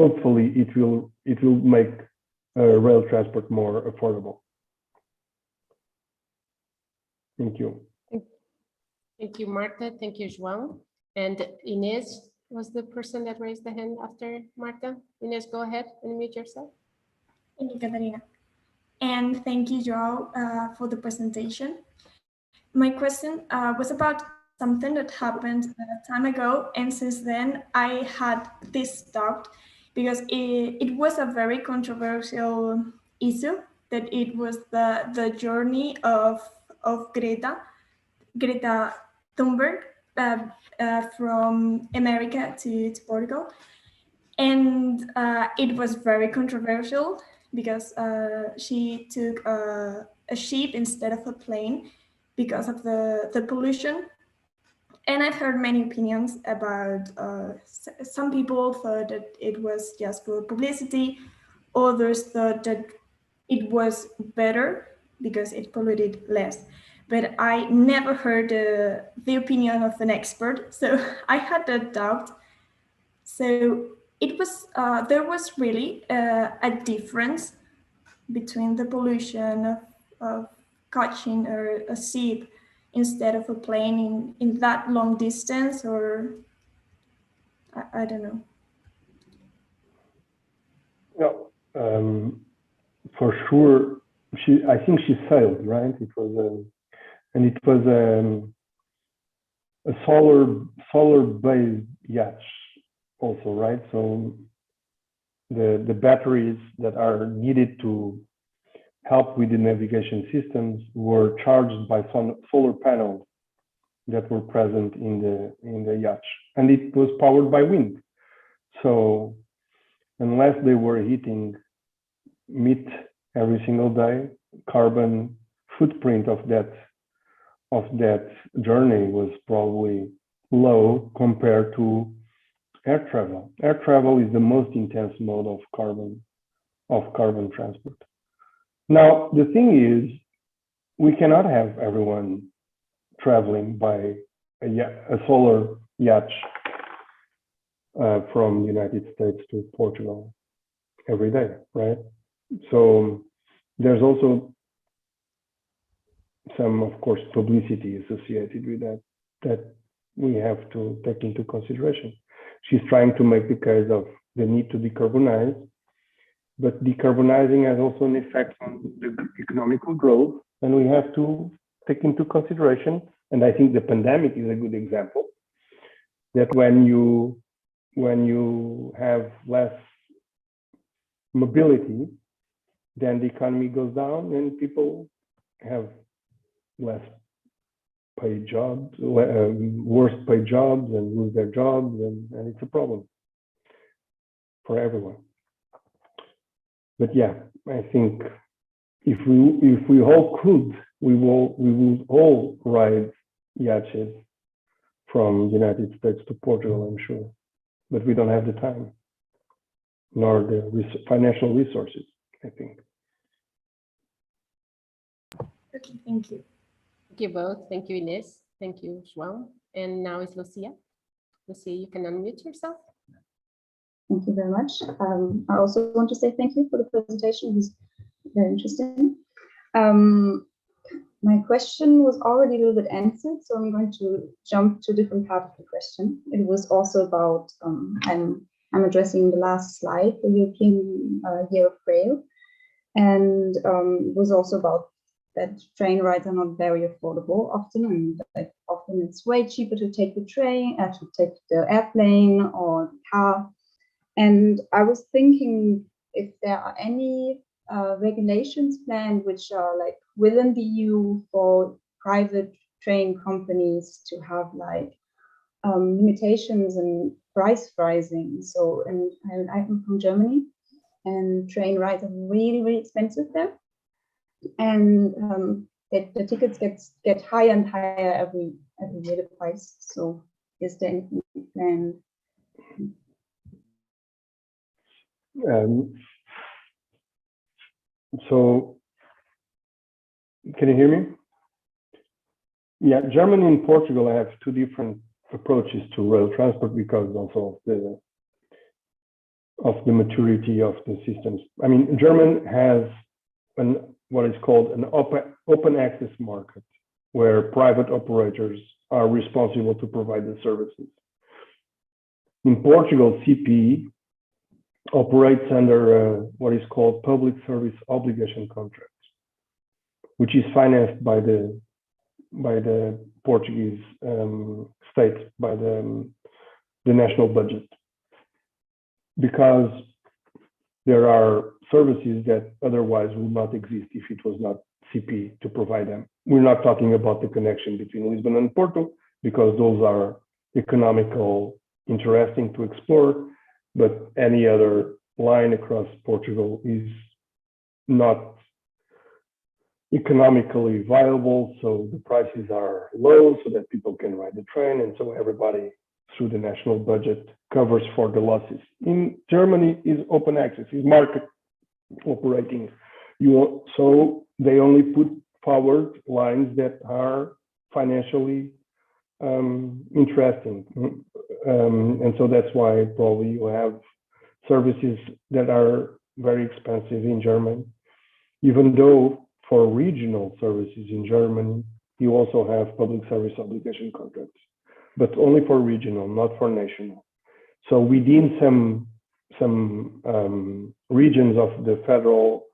hopefully it will make rail transport more affordable. Thank you. Thank you, Marta. Thank you, João. And Inez was the person that raised the hand after Marta. Inez, go ahead and unmute yourself. Thank you, Catarina. And thank you, João, for the presentation. My question was about something that happened a time ago, and since then I had this doubt because it was a very controversial issue, that it was the journey of Greta Thunberg from America to Portugal. And it was very controversial because she took a ship instead of a plane because of the pollution. And I've heard many opinions about, some people thought that it was just for publicity, others thought that it was better because it polluted less. But I never heard the opinion of an expert, so I had that doubt. So it was, there was really a difference between the pollution of catching a ship instead of a plane in that long distance, or I don't know. No, for sure. I think she sailed, right? It was a solar-based yacht, also, right? So the batteries that are needed to help with the navigation systems were charged by some solar panels that were present in the yacht, and it was powered by wind. So unless they were hitting meat every single day, carbon footprint of that journey was probably low compared to air travel. Air travel is the most intense mode of carbon transport. Now, the thing is, we cannot have everyone traveling by a solar yacht from the United States to Portugal every day, right? So there's also some, of course, publicity associated with that we have to take into consideration. She's trying to make the case of the need to decarbonize, but decarbonizing has also an effect on the economical growth, and we have to take into consideration, and I think the pandemic is a good example, that when you have less mobility, then the economy goes down and people have less paid jobs, worse paid jobs, and lose their jobs, and it's a problem for everyone. But yeah, I think if we all could, we would all ride yachts from the United States to Portugal, I'm sure. But we don't have the time, nor the financial resources, I think. Okay, thank you. Thank you both. Thank you, Inez. Thank you, João. And now is Lucia. Lucia, you can unmute yourself. Thank you very much. I also want to say thank you for the presentation. It was very interesting. My question was already a little bit answered, so I'm going to jump to a different part of the question. It was also about, I'm addressing the last slide, the European Year of Rail, and it was also about that train rides are not very affordable often, and that often it's way cheaper to take the train, to take the airplane or the car. And I was thinking if there are any regulations planned which are like within the EU for private train companies to have like limitations and price pricing. So, and I'm from Germany, and train rides are really, really expensive there. And the tickets get higher and higher every year, the price. So is there anything planned? So can you hear me? Yeah, Germany and Portugal have two different approaches to rail transport because also of the maturity of the systems. I mean, Germany has what is called an open access market, where private operators are responsible to provide the services. In Portugal, CP operates under what is called public service obligation contracts, which is financed by the Portuguese state, by the national budget. Because there are services that otherwise would not exist if it was not CP to provide them. We're not talking about the connection between Lisbon and Porto, because those are economical, interesting to explore, but any other line across Portugal is not economically viable, so the prices are low so that people can ride the train, and so everybody through the national budget covers for the losses. In Germany is open access, is market operating. So they only put forward lines that are financially interesting. And so that's why probably you have services that are very expensive in Germany, even though for regional services in Germany, you also have public service obligation contracts, but only for regional, not for national. So within some regions of the federal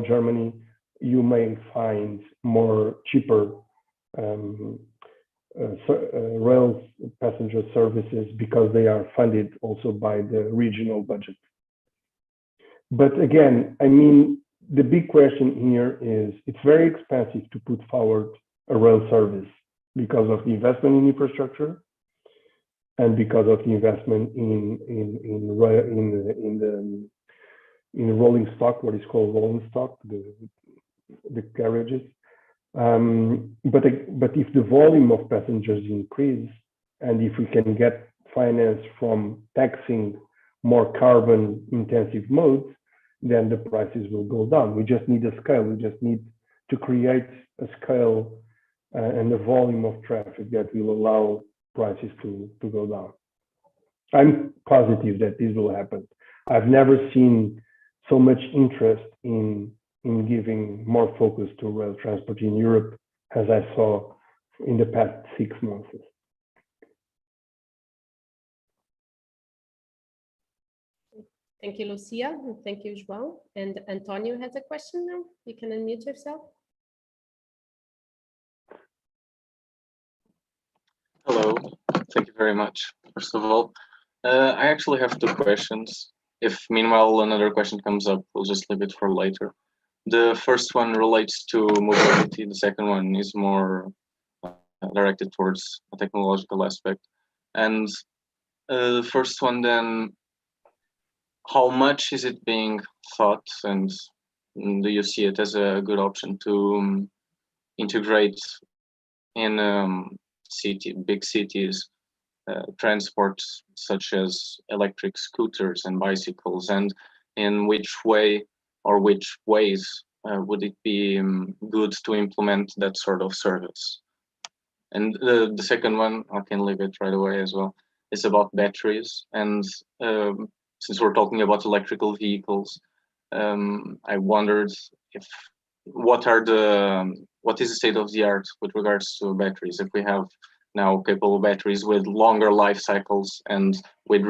Germany, you may find more cheaper rail passenger services because they are funded also by the regional budget. But again, I mean, the big question here is it's very expensive to put forward a rail service because of the investment in infrastructure and because of the investment in the rolling stock, what is called rolling stock, the carriages. But if the volume of passengers increase, and if we can get finance from taxing more carbon intensive modes, then the prices will go down. We just need a scale. We just need to create a scale and a volume of traffic that will allow prices to go down. I'm positive that this will happen. I've never seen so much interest in giving more focus to rail transport in Europe as I saw in the past 6 months. Thank you, Lucia, and thank you, João. And Antonio has a question now. You can unmute yourself. Hello, thank you very much. First of all, I actually have 2 questions. If meanwhile another question comes up, we'll just leave it for later. The first one relates to mobility. The second one is more directed towards a technological aspect. And the first one then, how much is it being thought, and do you see it as a good option to integrate in big cities transports such as electric scooters and bicycles, and in which way or which ways would it be good to implement that sort of service? And the second one, I can leave it right away as well, is about batteries. And since we're talking about electrical vehicles, I wondered what is the state of the art with regards to batteries? If we have now capable batteries with longer life cycles and with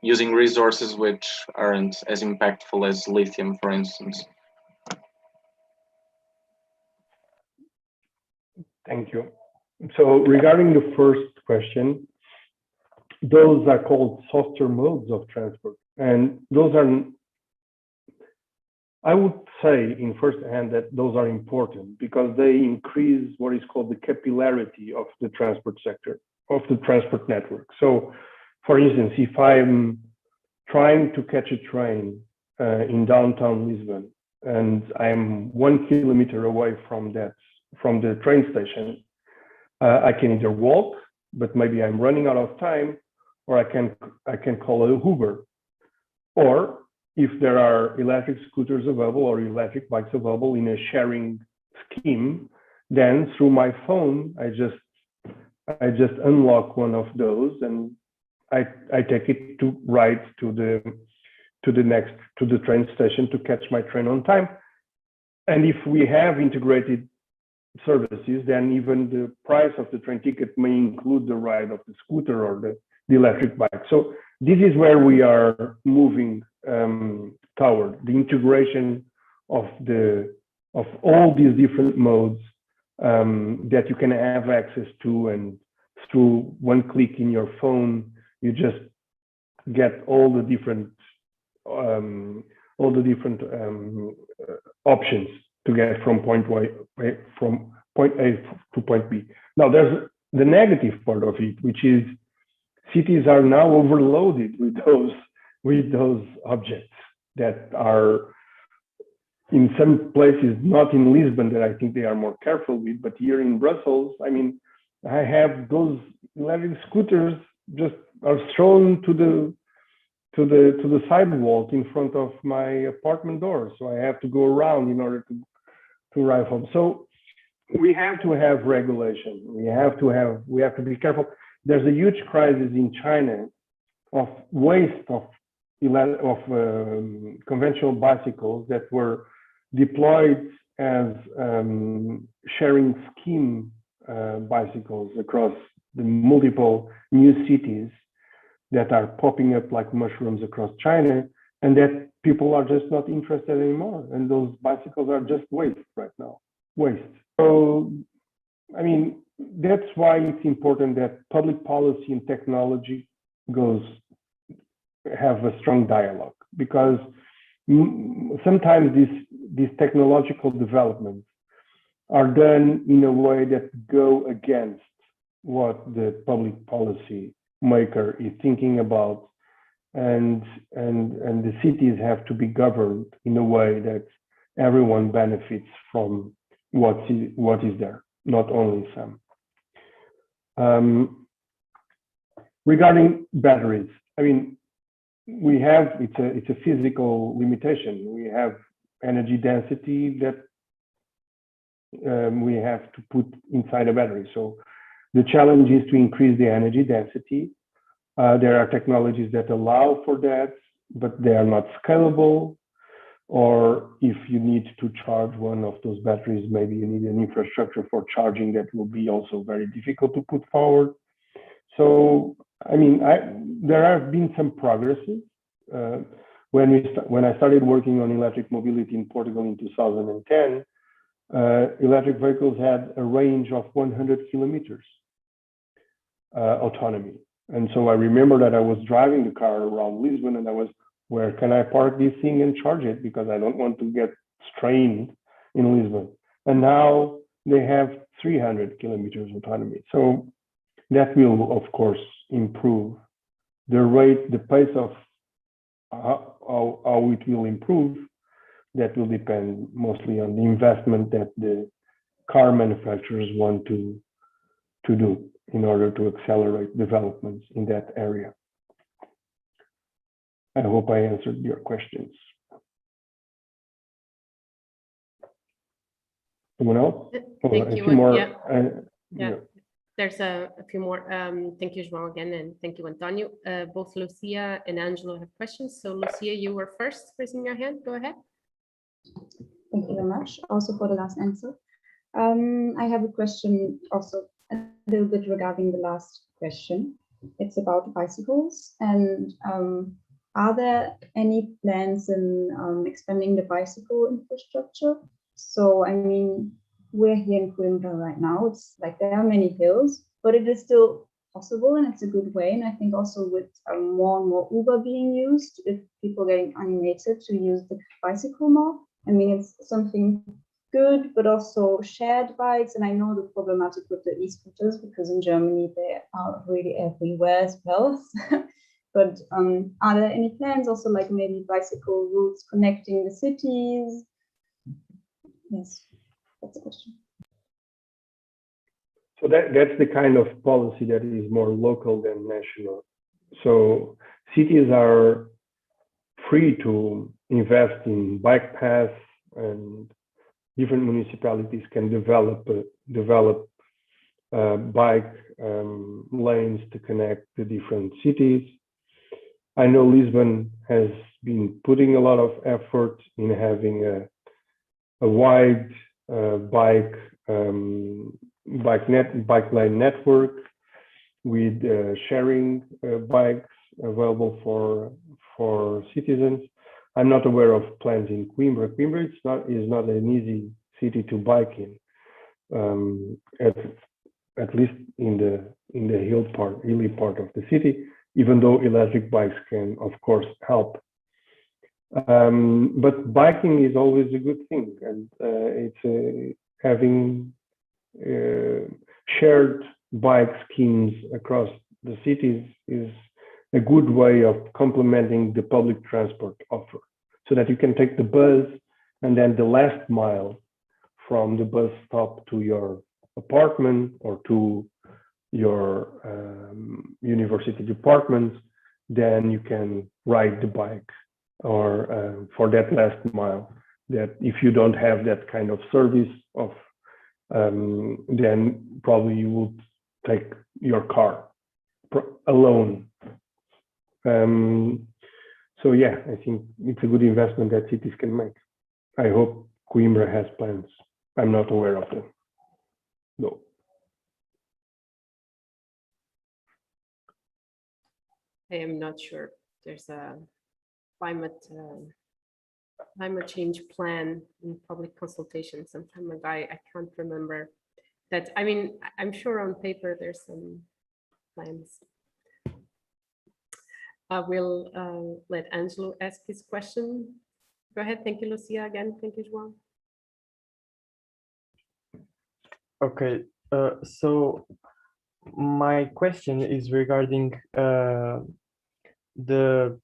using resources which aren't as impactful as lithium, for instance. Thank you. So regarding the first question, those are called softer modes of transport. And those are, I would say in first hand that those are important because they increase what is called the capillarity of the transport sector, of the transport network. So for instance, if I'm trying to catch a train in downtown Lisbon and I'm 1 kilometer away from the train station, I can either walk, but maybe I'm running out of time, or I can call a Uber. Or if there are electric scooters available or electric bikes available in a sharing scheme, then through my phone, I just unlock one of those and I take it to right to the train station to catch my train on time. And if we have integrated services, then even the price of the train ticket may include the ride of the scooter or the electric bike. So this is where we are moving toward the integration of all these different modes that you can have access to, and through one click in your phone, you just get all the different options to get from point A to point B. Now, there's the negative part of it, which is cities are now overloaded with those objects that are in some places, not in Lisbon, that I think they are more careful with, but here in Brussels, I mean, I have those electric scooters just are thrown to the sidewalk in front of my apartment door, so I have to go around in order to arrive home. So we have to have regulation. We have to be careful. There's a huge crisis in China of waste of conventional bicycles that were deployed as sharing scheme bicycles across the multiple new cities that are popping up like mushrooms across China, and that people are just not interested anymore. And those bicycles are just waste right now, waste. So, I mean, that's why it's important that public policy and technology have a strong dialogue, because sometimes these technological developments are done in a way that go against what the public policy maker is thinking about, and the cities have to be governed in a way that everyone benefits from what is there, not only some. Regarding batteries, I mean, it's a physical limitation. We have energy density that we have to put inside a battery. So the challenge is to increase the energy density. There are technologies that allow for that, but they are not scalable. Or if you need to charge one of those batteries, maybe you need an infrastructure for charging that will be also very difficult to put forward. So, I mean, there have been some progresses. When I started working on electric mobility in Portugal in 2010, electric vehicles had a range of 100 kilometers autonomy. And so I remember that I was driving the car around Lisbon and I was, where can I park this thing and charge it? Because I don't want to get strained in Lisbon. And now they have 300 kilometers autonomy. So that will, of course, improve the rate, the pace of how it will improve. That will depend mostly on the investment that the car manufacturers want to do in order to accelerate developments in that area. I hope I answered your questions. Someone else? Thank you. More, yeah. There's a few more. Thank you, João, again, and thank you, Antonio. Both Lucia and Angelo have questions. So Lucia, you were first raising your hand. Go ahead. Thank you very much, also for the last answer. I have a question also a little bit regarding the last question. It's about bicycles, and are there any plans in expanding the bicycle infrastructure? So, I mean, we're here in Coimbra right now. It's like there are many hills, but it is still possible and it's a good way. And I think also with more and more Uber being used, if people getting animated to use the bicycle more, I mean, it's something good, but also shared bikes. And I know the problematic with the e-scooters, because in Germany, they are really everywhere as well. But are there any plans also, like maybe bicycle routes connecting the cities? Yes, that's a question. So that's the kind of policy that is more local than national. So cities are free to invest in bike paths and different municipalities can develop bike lanes to connect the different cities. I know Lisbon has been putting a lot of effort in having a wide bike lane network with sharing bikes available for citizens. I'm not aware of plans in Coimbra. Coimbra is not an easy city to bike in, at least in the hilly part of the city, even though electric bikes can, of course, help. But biking is always a good thing, and it's having shared bike schemes across the cities is a good way of complementing the public transport offer, so that you can take the bus and then the last mile from the bus stop to your apartment or to your university department, then you can ride the bike, or for that last mile, that if you don't have that kind of service of, then probably you would take your car alone. So yeah, I think it's a good investment that cities can make. I hope Coimbra has plans. I'm not aware of them. No. I am not sure. There's a climate change plan in public consultation some time ago. I can't remember that. I mean, I'm sure on paper there's some plans. I will let Angelo ask his question. Go ahead. Thank you, Lucia. Again, thank you, João. Okay, so my question is regarding the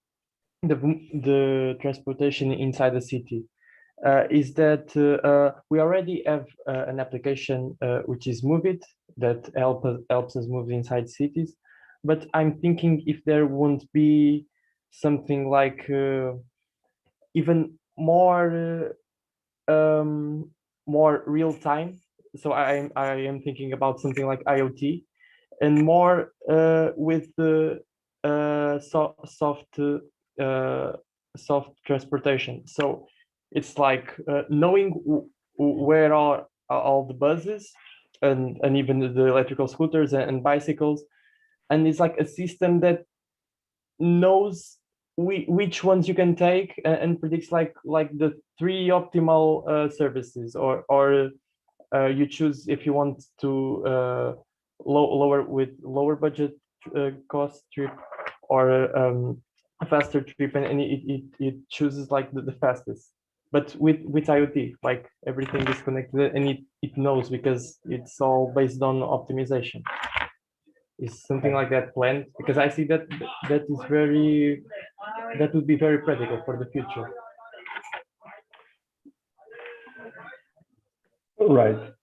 transportation inside the city. Is that we already have an application which is Move It, that helps us move inside cities, but I'm thinking if there won't be something like even more real time. So I am thinking about something like IoT, and more with the soft transportation. So it's like knowing where are all the buses and even the electrical scooters and bicycles, and it's like a system that knows which ones you can take and predicts like the 3 optimal services, or you choose if you want to lower budget cost trip, or a faster trip, and it chooses like the fastest. But with IoT, like everything is connected and it knows, because it's all based on optimization. Is something like that planned? Because I see that would be very practical for the future. Right.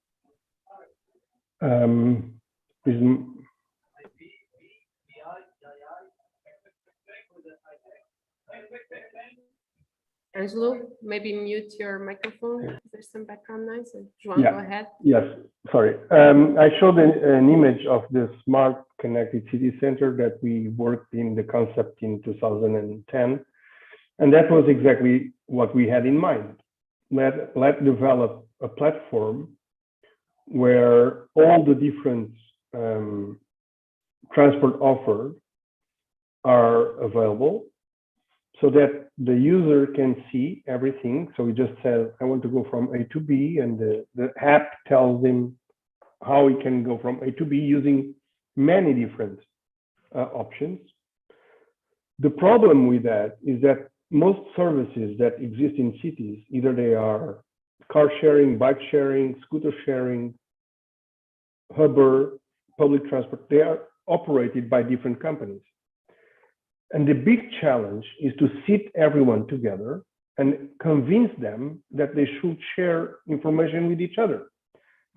Angelo, maybe mute your microphone. There's some background noise. João, Yeah. go ahead. Yes, sorry. I showed an image of the Smart Connected City Center that we worked in the concept in 2010. And that was exactly what we had in mind. Let's develop a platform where all the different transport offers are available, so that the user can see everything. So he just says, I want to go from A to B, and the app tells him how he can go from A to B using many different options. The problem with that is that most services that exist in cities, either they are car sharing, bike sharing, scooter sharing, Uber, public transport, they are operated by different companies. And the big challenge is to sit everyone together and convince them that they should share information with each other,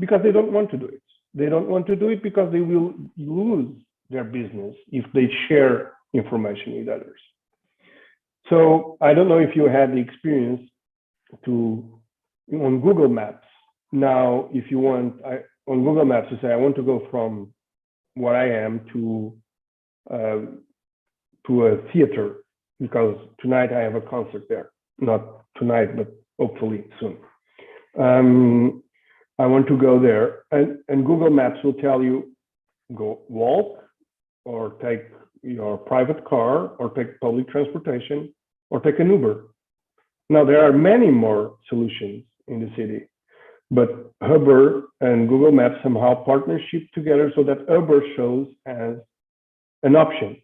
because they don't want to do it. They don't want to do it because they will lose their business if they share information with others. So I don't know if you had the experience to on Google Maps. Now, if you want, on Google Maps, you say, I want to go from where I am to a theater, because tonight I have a concert there. Not tonight, but hopefully soon. I want to go there, and Google Maps will tell you, go walk, or take your private car, or take public transportation, or take an Uber. Now, there are many more solutions in the city, but Uber and Google Maps somehow partnership together so that Uber shows as an option.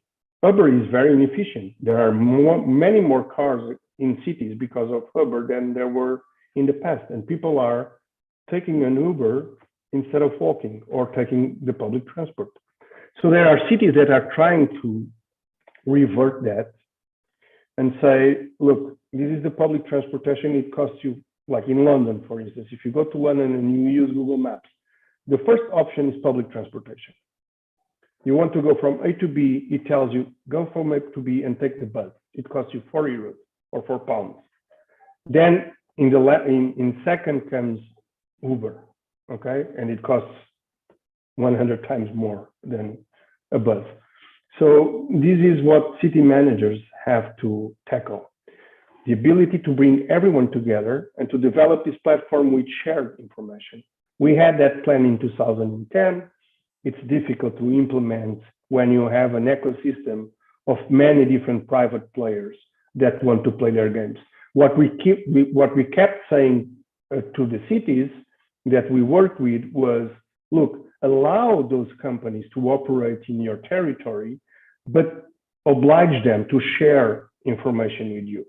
Uber is very inefficient. There are many more cars in cities because of Uber than there were in the past, and people are taking an Uber instead of walking or taking the public transport. So there are cities that are trying to revert that and say, look, this is the public transportation, it costs you, like in London, for instance, if you go to London and you use Google Maps, the first option is public transportation. You want to go from A to B, it tells you, go from A to B and take the bus. It costs you 4 euros or £4. Then in second comes Uber, okay? And it costs 100 times more than a bus. So this is what city managers have to tackle. The ability to bring everyone together and to develop this platform with shared information. We had that plan in 2010. It's difficult to implement when you have an ecosystem of many different private players that want to play their games. What we kept saying to the cities that we worked with was, look, allow those companies to operate in your territory, but oblige them to share information with you,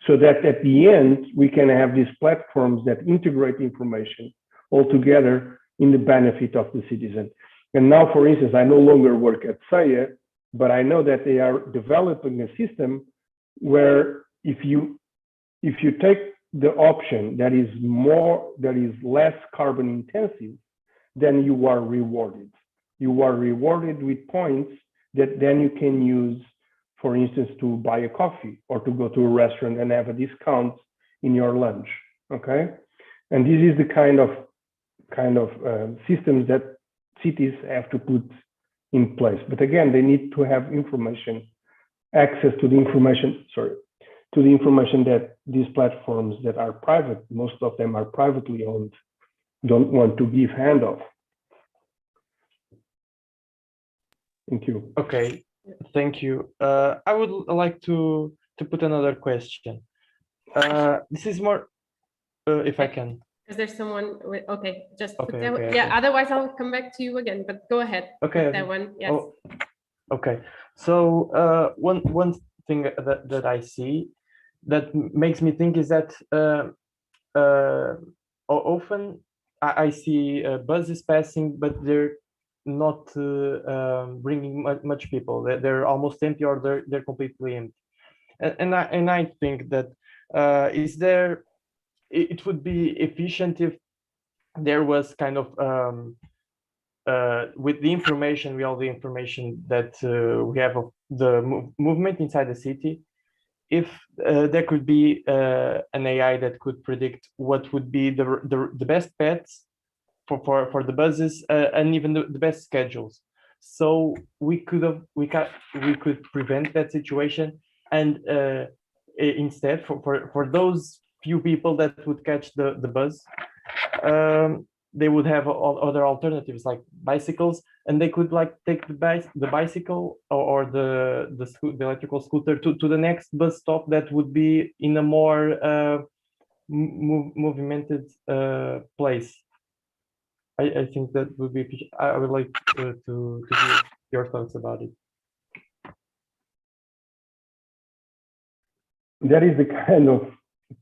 so that at the end, we can have these platforms that integrate information all together in the benefit of the citizen. And now, for instance, I no longer work at SAIA, but I know that they are developing a system where if you take the option that is less carbon intensive, then you are rewarded. You are rewarded with points that then you can use, for instance, to buy a coffee or to go to a restaurant and have a discount in your lunch, okay? And this is the kind of systems that cities have to put in place. But again, they need to have access to the information, that these platforms that are private, most of them are privately owned, don't want to give hand off. Thank you. Okay, thank you. I would like to put another question. This is more, if I can. Because there's someone with, okay, just put Okay, that one. okay, Yeah, okay. otherwise I'll come back to you again, but go ahead. Okay. Put that one, yes. Oh, okay. So one thing that I see that makes me think is that often I see buses passing, but they're not bringing much people. They're almost empty, or they're completely empty. And I think that it would be efficient if there was kind of with all the information that we have of the movement inside the city, if there could be an AI that could predict what would be the best paths for the buses and even the best schedules, so we could prevent that situation, and instead for those few people that would catch the bus, they would have other alternatives like bicycles, and they could like take the bicycle or the electrical scooter to the next bus stop that would be in a more movimented place. I think that would be. I would like to hear your thoughts about it. That is the kind of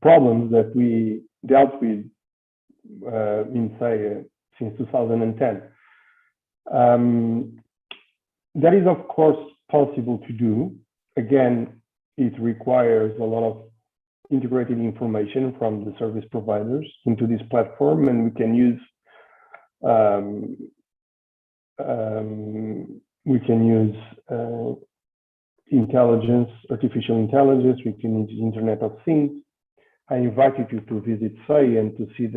problems that we dealt with in SAIA since 2010. That is, of course, possible to do. Again, it requires a lot of integrated information from the service providers into this platform, and we can use intelligence, artificial intelligence. We can use Internet of Things. I invited you to visit SAI and to see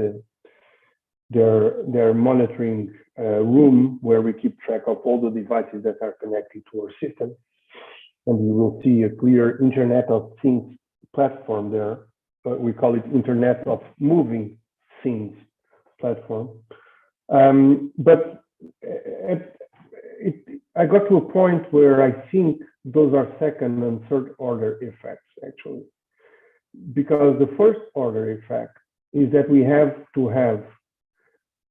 their monitoring room where we keep track of all the devices that are connected to our system. And you will see a clear Internet of Things platform there. We call it Internet of Moving Things platform. But I got to a point where I think those are second and third order effects, actually. Because the first order effect is that we have to have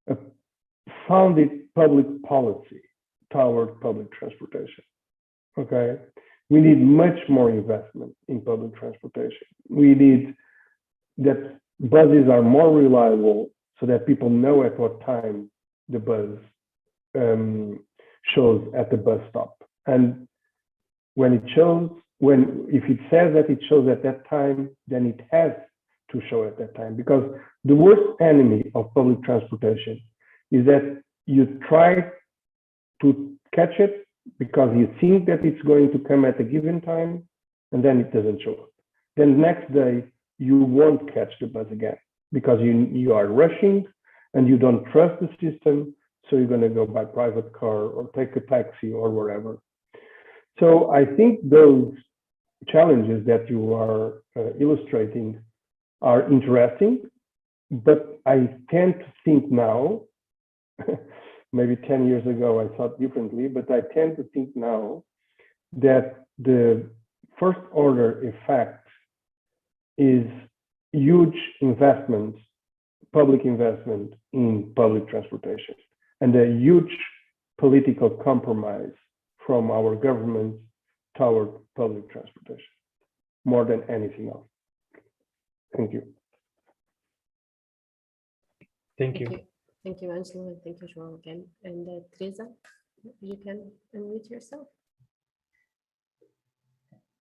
a founded public policy toward public transportation. Okay, we need much more investment in public transportation. We need that buses are more reliable so that people know at what time the bus shows at the bus stop. And when it shows, if it says that it shows at that time, then it has to show at that time. Because the worst enemy of public transportation is that you try to catch it because you think that it's going to come at a given time, and then it doesn't show up. Then the next day, you won't catch the bus again because you are rushing and you don't trust the system, so you're going to go by private car or take a taxi or wherever. So I think those challenges that you are illustrating are interesting, but I tend to think now, maybe 10 years ago I thought differently, but I tend to think now that the first order effect is huge investment, public investment in public transportation, and a huge political compromise from our government toward public transportation, more than anything else. Thank you. Thank you. Thank you, Angelo, and thank you, João, again. And Teresa, you can unmute yourself.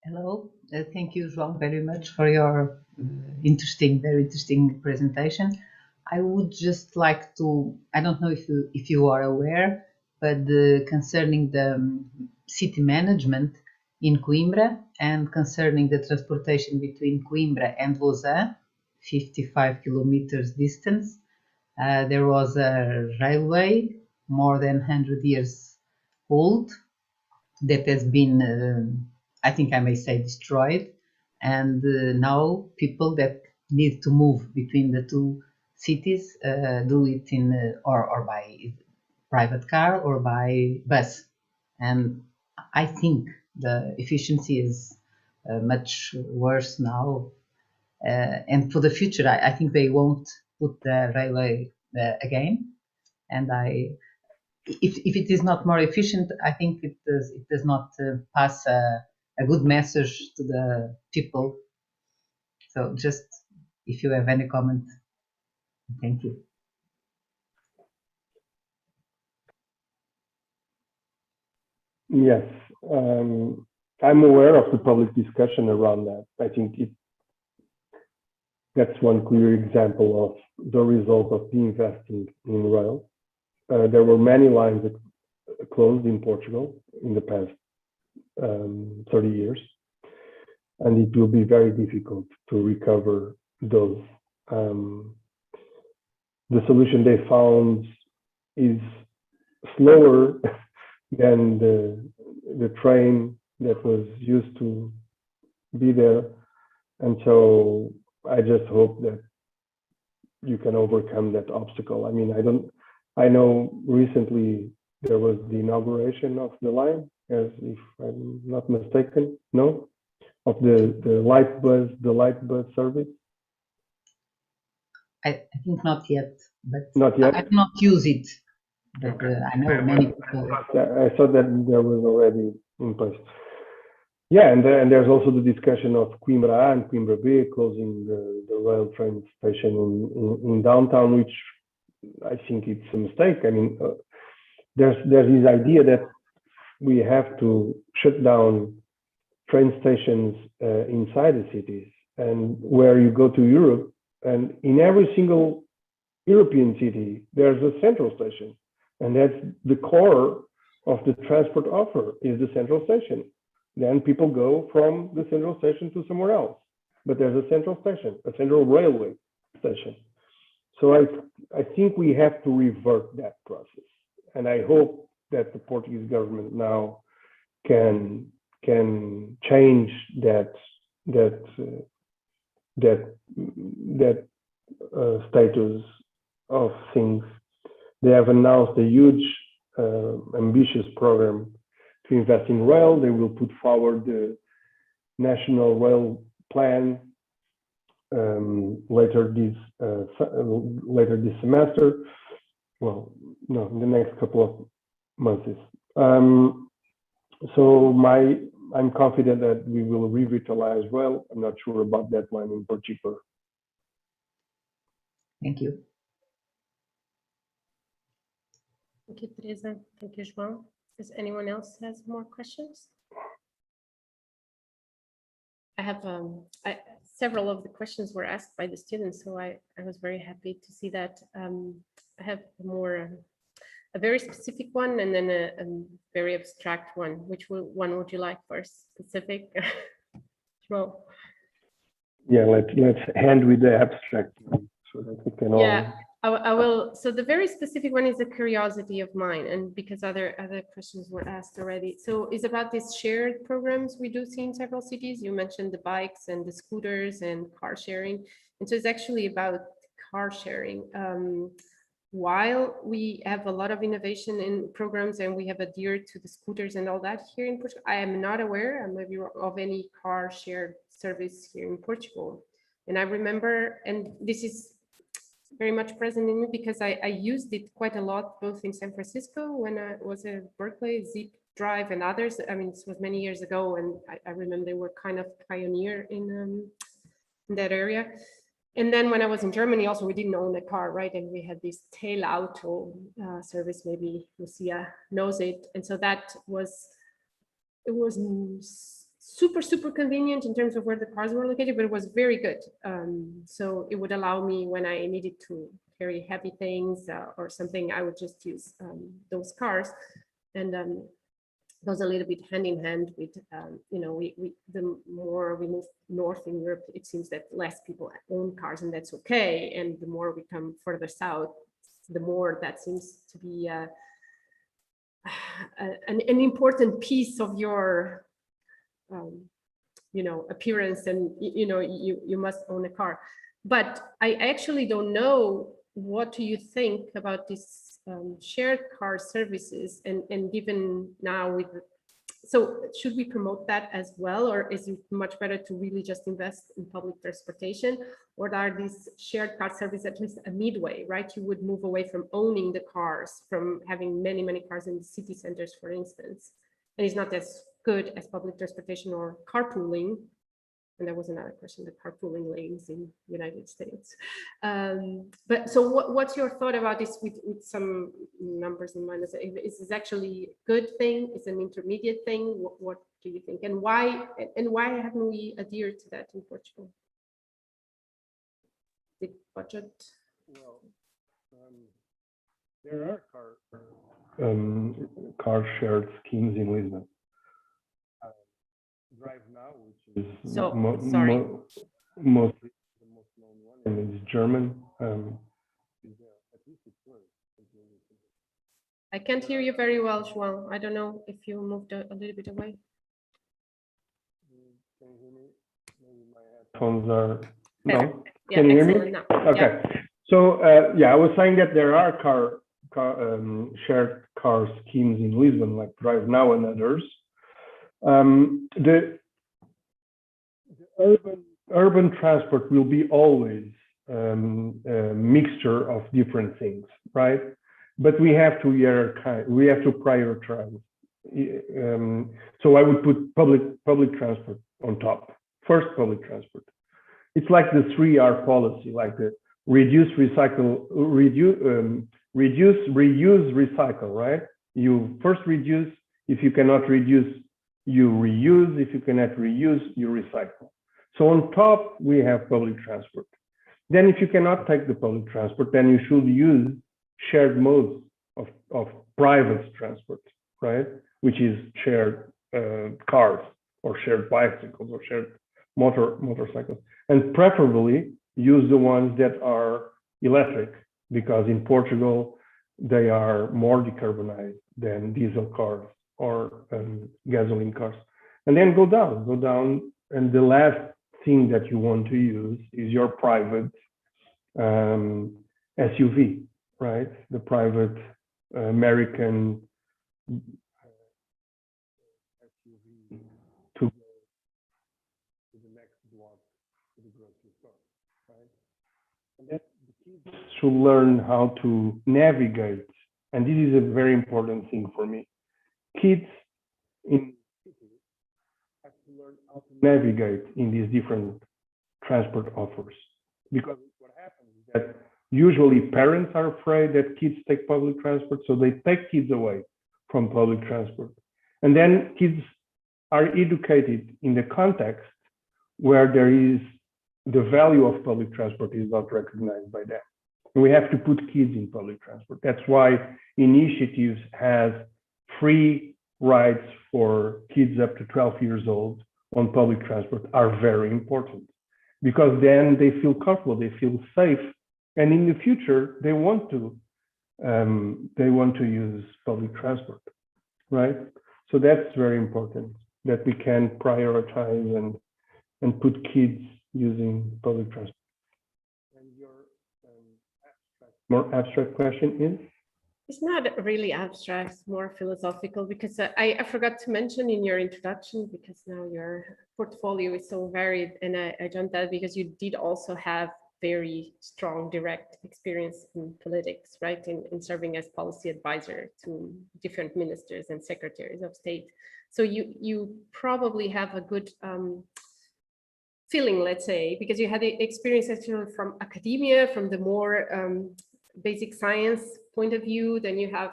Hello, thank you, João, very much for your very interesting presentation. I would just like to, I don't know if you are aware, but concerning the city management in Coimbra and concerning the transportation between Coimbra and Lausanne, 55 kilometers distance, there was a railway more than 100 years old that has been, I think I may say, destroyed. And now people that need to move between the two cities do it in or by private car or by bus. And I think the efficiency is much worse now. And for the future, I think they won't put the railway again. And if it is not more efficient, I think it does not pass a good message to the people. So just if you have any comment, thank you. Yes, I'm aware of the public discussion around that. I think that's one clear example of the result of investing in rail. There were many lines that closed in Portugal in the past 30 years, and it will be very difficult to recover those. The solution they found is slower than the train that was used to be there, and so I just hope that you can overcome that obstacle. I mean, I know recently there was the inauguration of the line, as if I'm not mistaken, no, of the light bus service. I think not yet, but not yet. I do not use it. But I know many people. I thought that there was already in place. Yeah, and there's also the discussion of Coimbra A and Coimbra B closing the rail train station in downtown, which I think it's a mistake. I mean, there's this idea that we have to shut down train stations inside the cities, and where you go to Europe, and in every single European city, there's a central station. And that's the core of the transport offer, is the central station. Then people go from the central station to somewhere else. but there's a central station, a central railway station. So I think we have to revert that process, and I hope that the Portuguese government now can change that status of things. They have announced a huge, ambitious program to invest in rail. They will put forward the national rail plan later this semester. Well, no, in the next couple of months. So I'm confident that we will revitalize rail. I'm not sure about that one in particular. Thank you. Thank you, Teresa. Thank you, João. Does anyone else has more questions? I have several of the questions were asked by the students, so I was very happy to see that. I have a very specific one and then a very abstract one. Which one would you like first? Specific? João? Yeah, let's end with the abstract one so that we can all. I will. So the very specific one is a curiosity of mine, and because other questions were asked already. So it's about these shared programs we do see in several cities. You mentioned the bikes and the scooters and car sharing, and so it's actually about car sharing. While we have a lot of innovation in programs and we have adhered to the scooters and all that here in Portugal, I am not aware, maybe, of any car shared service here in Portugal. And I remember, and this is very much present in me because I used it quite a lot, both in San Francisco when I was at Berkeley, Zip Drive and others. I mean, this was many years ago, and I remember they were kind of pioneer in that area. And then when I was in Germany, also, we didn't own a car, right? And we had this tail auto service, maybe Lucia knows it. And so it was super convenient in terms of where the cars were located, but it was very good. So it would allow me, when I needed to carry heavy things or something, I would just use those cars. And goes a little bit hand in hand with, the more we move north in Europe, it seems that less people own cars, and that's okay. And the more we come further south, the more that seems to be an important piece of your appearance, and you must own a car. But I actually don't know, what do you think about this shared car services, and given now so should we promote that as well, or is it much better to really just invest in public transportation? Or are these shared car services at least a midway, right? You would move away from owning the cars, from having many cars in the city centers, for instance, and it's not as good as public transportation or carpooling. And there was another question, the carpooling lanes in the United States. But so what's your thought about this with some numbers in mind? Is this actually a good thing? Is it an intermediate thing? What do you think? And why haven't we adhered to that in Portugal? The budget? Well, there are car shared schemes in Lisbon. Drive Now, which is mostly the most known one, and it's German. I can't hear you very well, João. I don't know if you moved a little bit away. Can you hear me? Maybe my headphones are. Better. No. Yeah, can you hear me? now. Okay. Yeah. So I was saying that there are shared car schemes in Lisbon, like Drive Now and others. The urban transport will be always a mixture of different things, right? But we have to prioritize. So I would put public transport on top. First, public transport. It's like the 3R policy, like the reduce, recycle, reduce, reuse, recycle, right? You first reduce. If you cannot reduce, you reuse. If you cannot reuse, you recycle. So on top, we have public transport. Then if you cannot take the public transport, then you should use shared modes of private transport, right? Which is shared cars or shared bicycles or shared motorcycles. and preferably use the ones that are electric, because in Portugal, they are more decarbonized than diesel cars or gasoline cars. And then go down, and the last thing that you want to use is your private SUV, right? The private American SUV to go to the next block to the grocery store, right? And that the kids should learn how to navigate, and this is a very important thing for me. Kids in cities have to learn how to navigate in these different transport offers, because what happens is that usually parents are afraid that kids take public transport, so they take kids away from public transport. And then kids are educated in the context where there is the value of public transport is not recognized by them. And we have to put kids in public transport. That's why initiatives have free rides for kids up to 12 years old on public transport are very important, because then they feel comfortable, they feel safe, and in the future they want to use public transport, right? So that's very important, that we can prioritize and put kids using public transport. And your more abstract question is? It's not really abstract, it's more philosophical, because I forgot to mention in your introduction, because now your portfolio is so varied, and I jumped that because you did also have very strong direct experience in politics, right? In serving as policy advisor to different ministers and secretaries of state. So you probably have a good feeling, let's say, because you had the experience actually from academia, from the more basic science point of view. Then you have,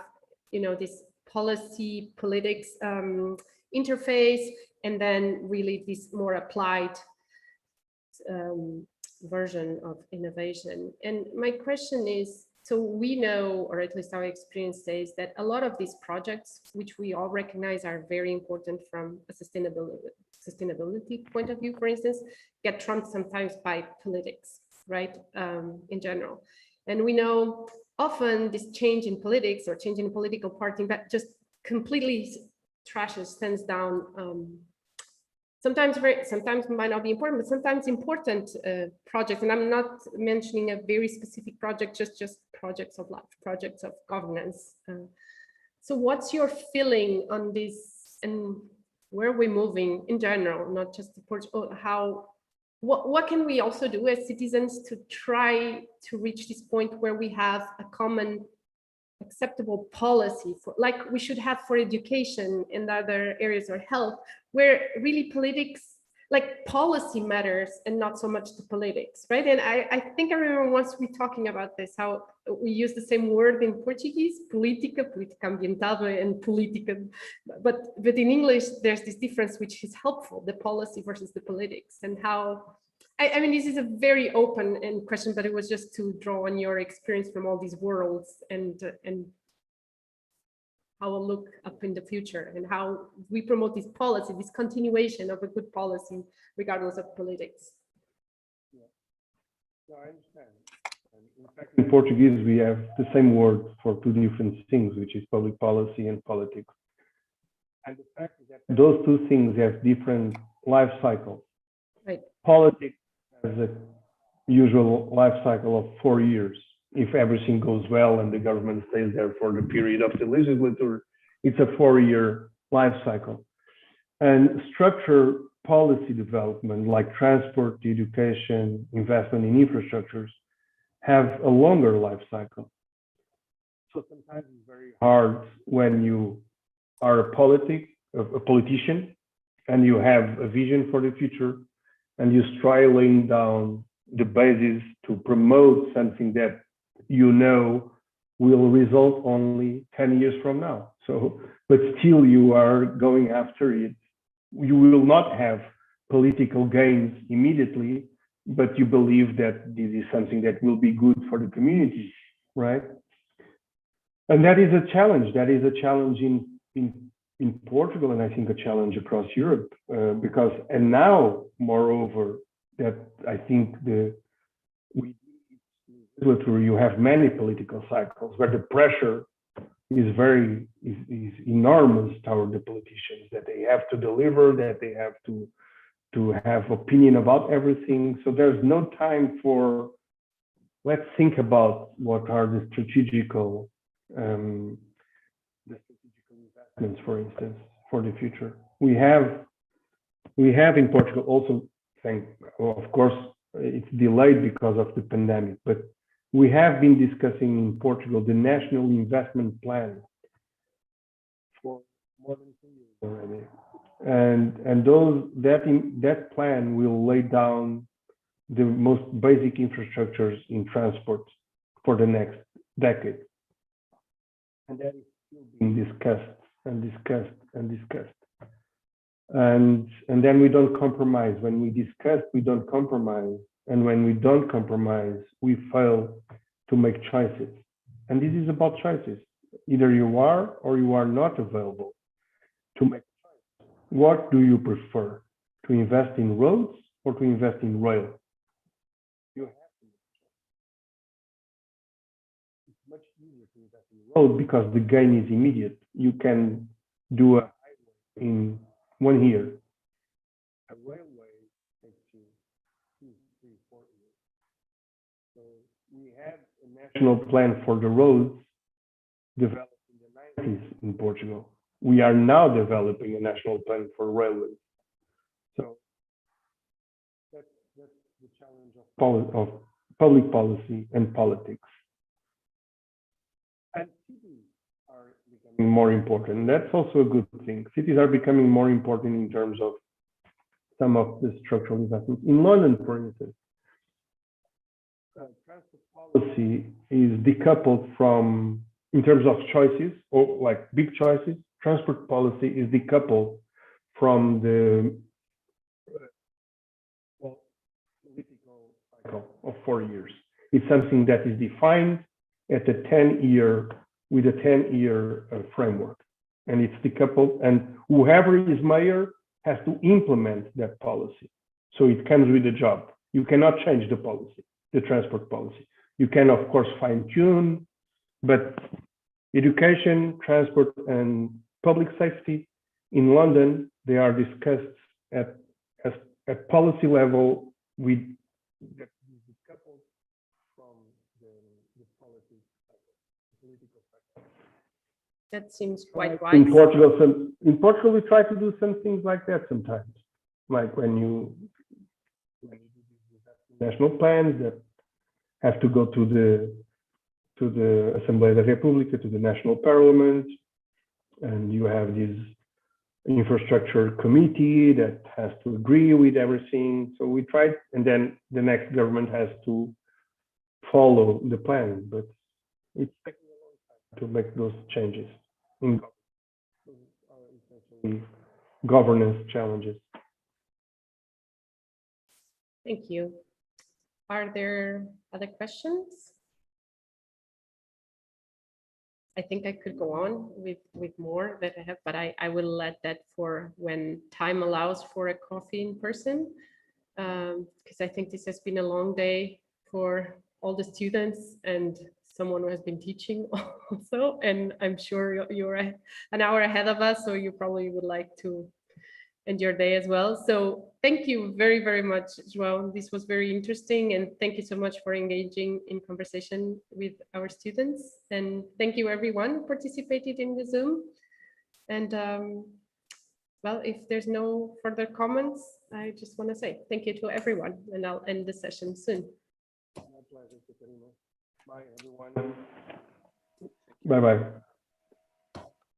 this policy politics interface, and then really this more applied version of innovation. And my question is, so we know, or at least our experience says, that a lot of these projects, which we all recognize are very important from a sustainability point of view, for instance, get trumped sometimes by politics, right, in general. And we know often this change in politics or change in political party that just completely trashes, stands down sometimes might not be important, but sometimes important projects. And I'm not mentioning a very specific project, just projects of life, projects of governance. So what's your feeling on this, and where are we moving in general, not just the Portugal, what can we also do as citizens to try to reach this point where we have a common acceptable policy, for, like we should have for education and other areas, or health, where really politics, like policy matters and not so much the politics, right? And I think I remember once we talking about this, how we use the same word in Portuguese, política ambiental and política, but in English there's this difference which is helpful, the policy versus the politics, and how, I mean, this is a very open question, but it was just to draw on your experience from all these worlds, and how we'll look up in the future, and how we promote this policy, this continuation of a good policy, regardless of politics. Yeah, no, I understand. And in fact, in Portuguese, we have the same word for two different things, which is public policy and politics. And the fact is that those two things have different life cycles. Right. Politics has a usual life cycle of 4 years. If everything goes well and the government stays there for the period of the legislature, it's a 4-year life cycle. And structure policy development, like transport, education, investment in infrastructures, have a longer life cycle. So sometimes it's very hard when you are a politician, and you have a vision for the future, and you try laying down the basis to promote something that you know will result only 10 years from now. So, but still you are going after it. You will not have political gains immediately, but you believe that this is something that will be good for the community, right? And that is a challenge. That is a challenge in Portugal, and I think a challenge across Europe, because, and now, moreover, that I think you have many political cycles where the pressure is enormous toward the politicians, that they have to deliver, that they have to have opinion about everything. So there's no time for, let's think about what are the strategical investments, for instance, for the future. We have in Portugal also, of course, it's delayed because of the pandemic, but we have been discussing in Portugal the national investment plan for more than 2 years already. And that plan will lay down the most basic infrastructures in transport for the next decade. And that is still being discussed and discussed and discussed. And then we don't compromise. When we discuss, we don't compromise. And when we don't compromise, we fail to make choices. And this is about choices. Either you are or you are not available to make choices. What do you prefer? To invest in roads or to invest in rail? You have to make a choice. It's much easier to invest in road because the gain is immediate. You can do a highway in 1 year. A railway takes you 2, 3, 4 years. So we had a national plan for the roads developed in the 90s in Portugal. We are now developing a national plan for railways. So that's the challenge of public policy and politics. And cities are becoming more important. That's also a good thing. Cities are becoming more important in terms of some of the structural investments. In London, for instance, transport policy is decoupled from, in terms of choices, or like big choices, transport policy is decoupled from the political cycle of 4 years. It's something that is defined at a 10-year, with a 10-year framework. And it's decoupled, and whoever is mayor has to implement that policy. So it comes with the job. You cannot change the policy, the transport policy. You can, of course, fine-tune, but education, transport, and public safety in London, they are discussed at policy level with that is decoupled from the political cycle. That seems quite wise. In Portugal, we try to do some things like that sometimes, like when you do national plans that have to go to the Assembleia da República, to the national parliament, and you have this infrastructure committee that has to agree with everything. So we tried, and then the next government has to follow the plan, but it's taking a long time to make those changes in essentially governance challenges. Thank you. Are there other questions? I think I could go on with more that I have, but I will let that for when time allows for a coffee in person, because I think this has been a long day for all the students and someone who has been teaching also, and I'm sure you're an hour ahead of us, so you probably would like to end your day as well. So thank you very, very much, João. This was very interesting, and thank you so much for engaging in conversation with our students. And thank you everyone who participated in the Zoom. And well, if there's no further comments, I just want to say thank you to everyone, and I'll end the session soon. My pleasure, Catarina. Bye, everyone. Bye-bye.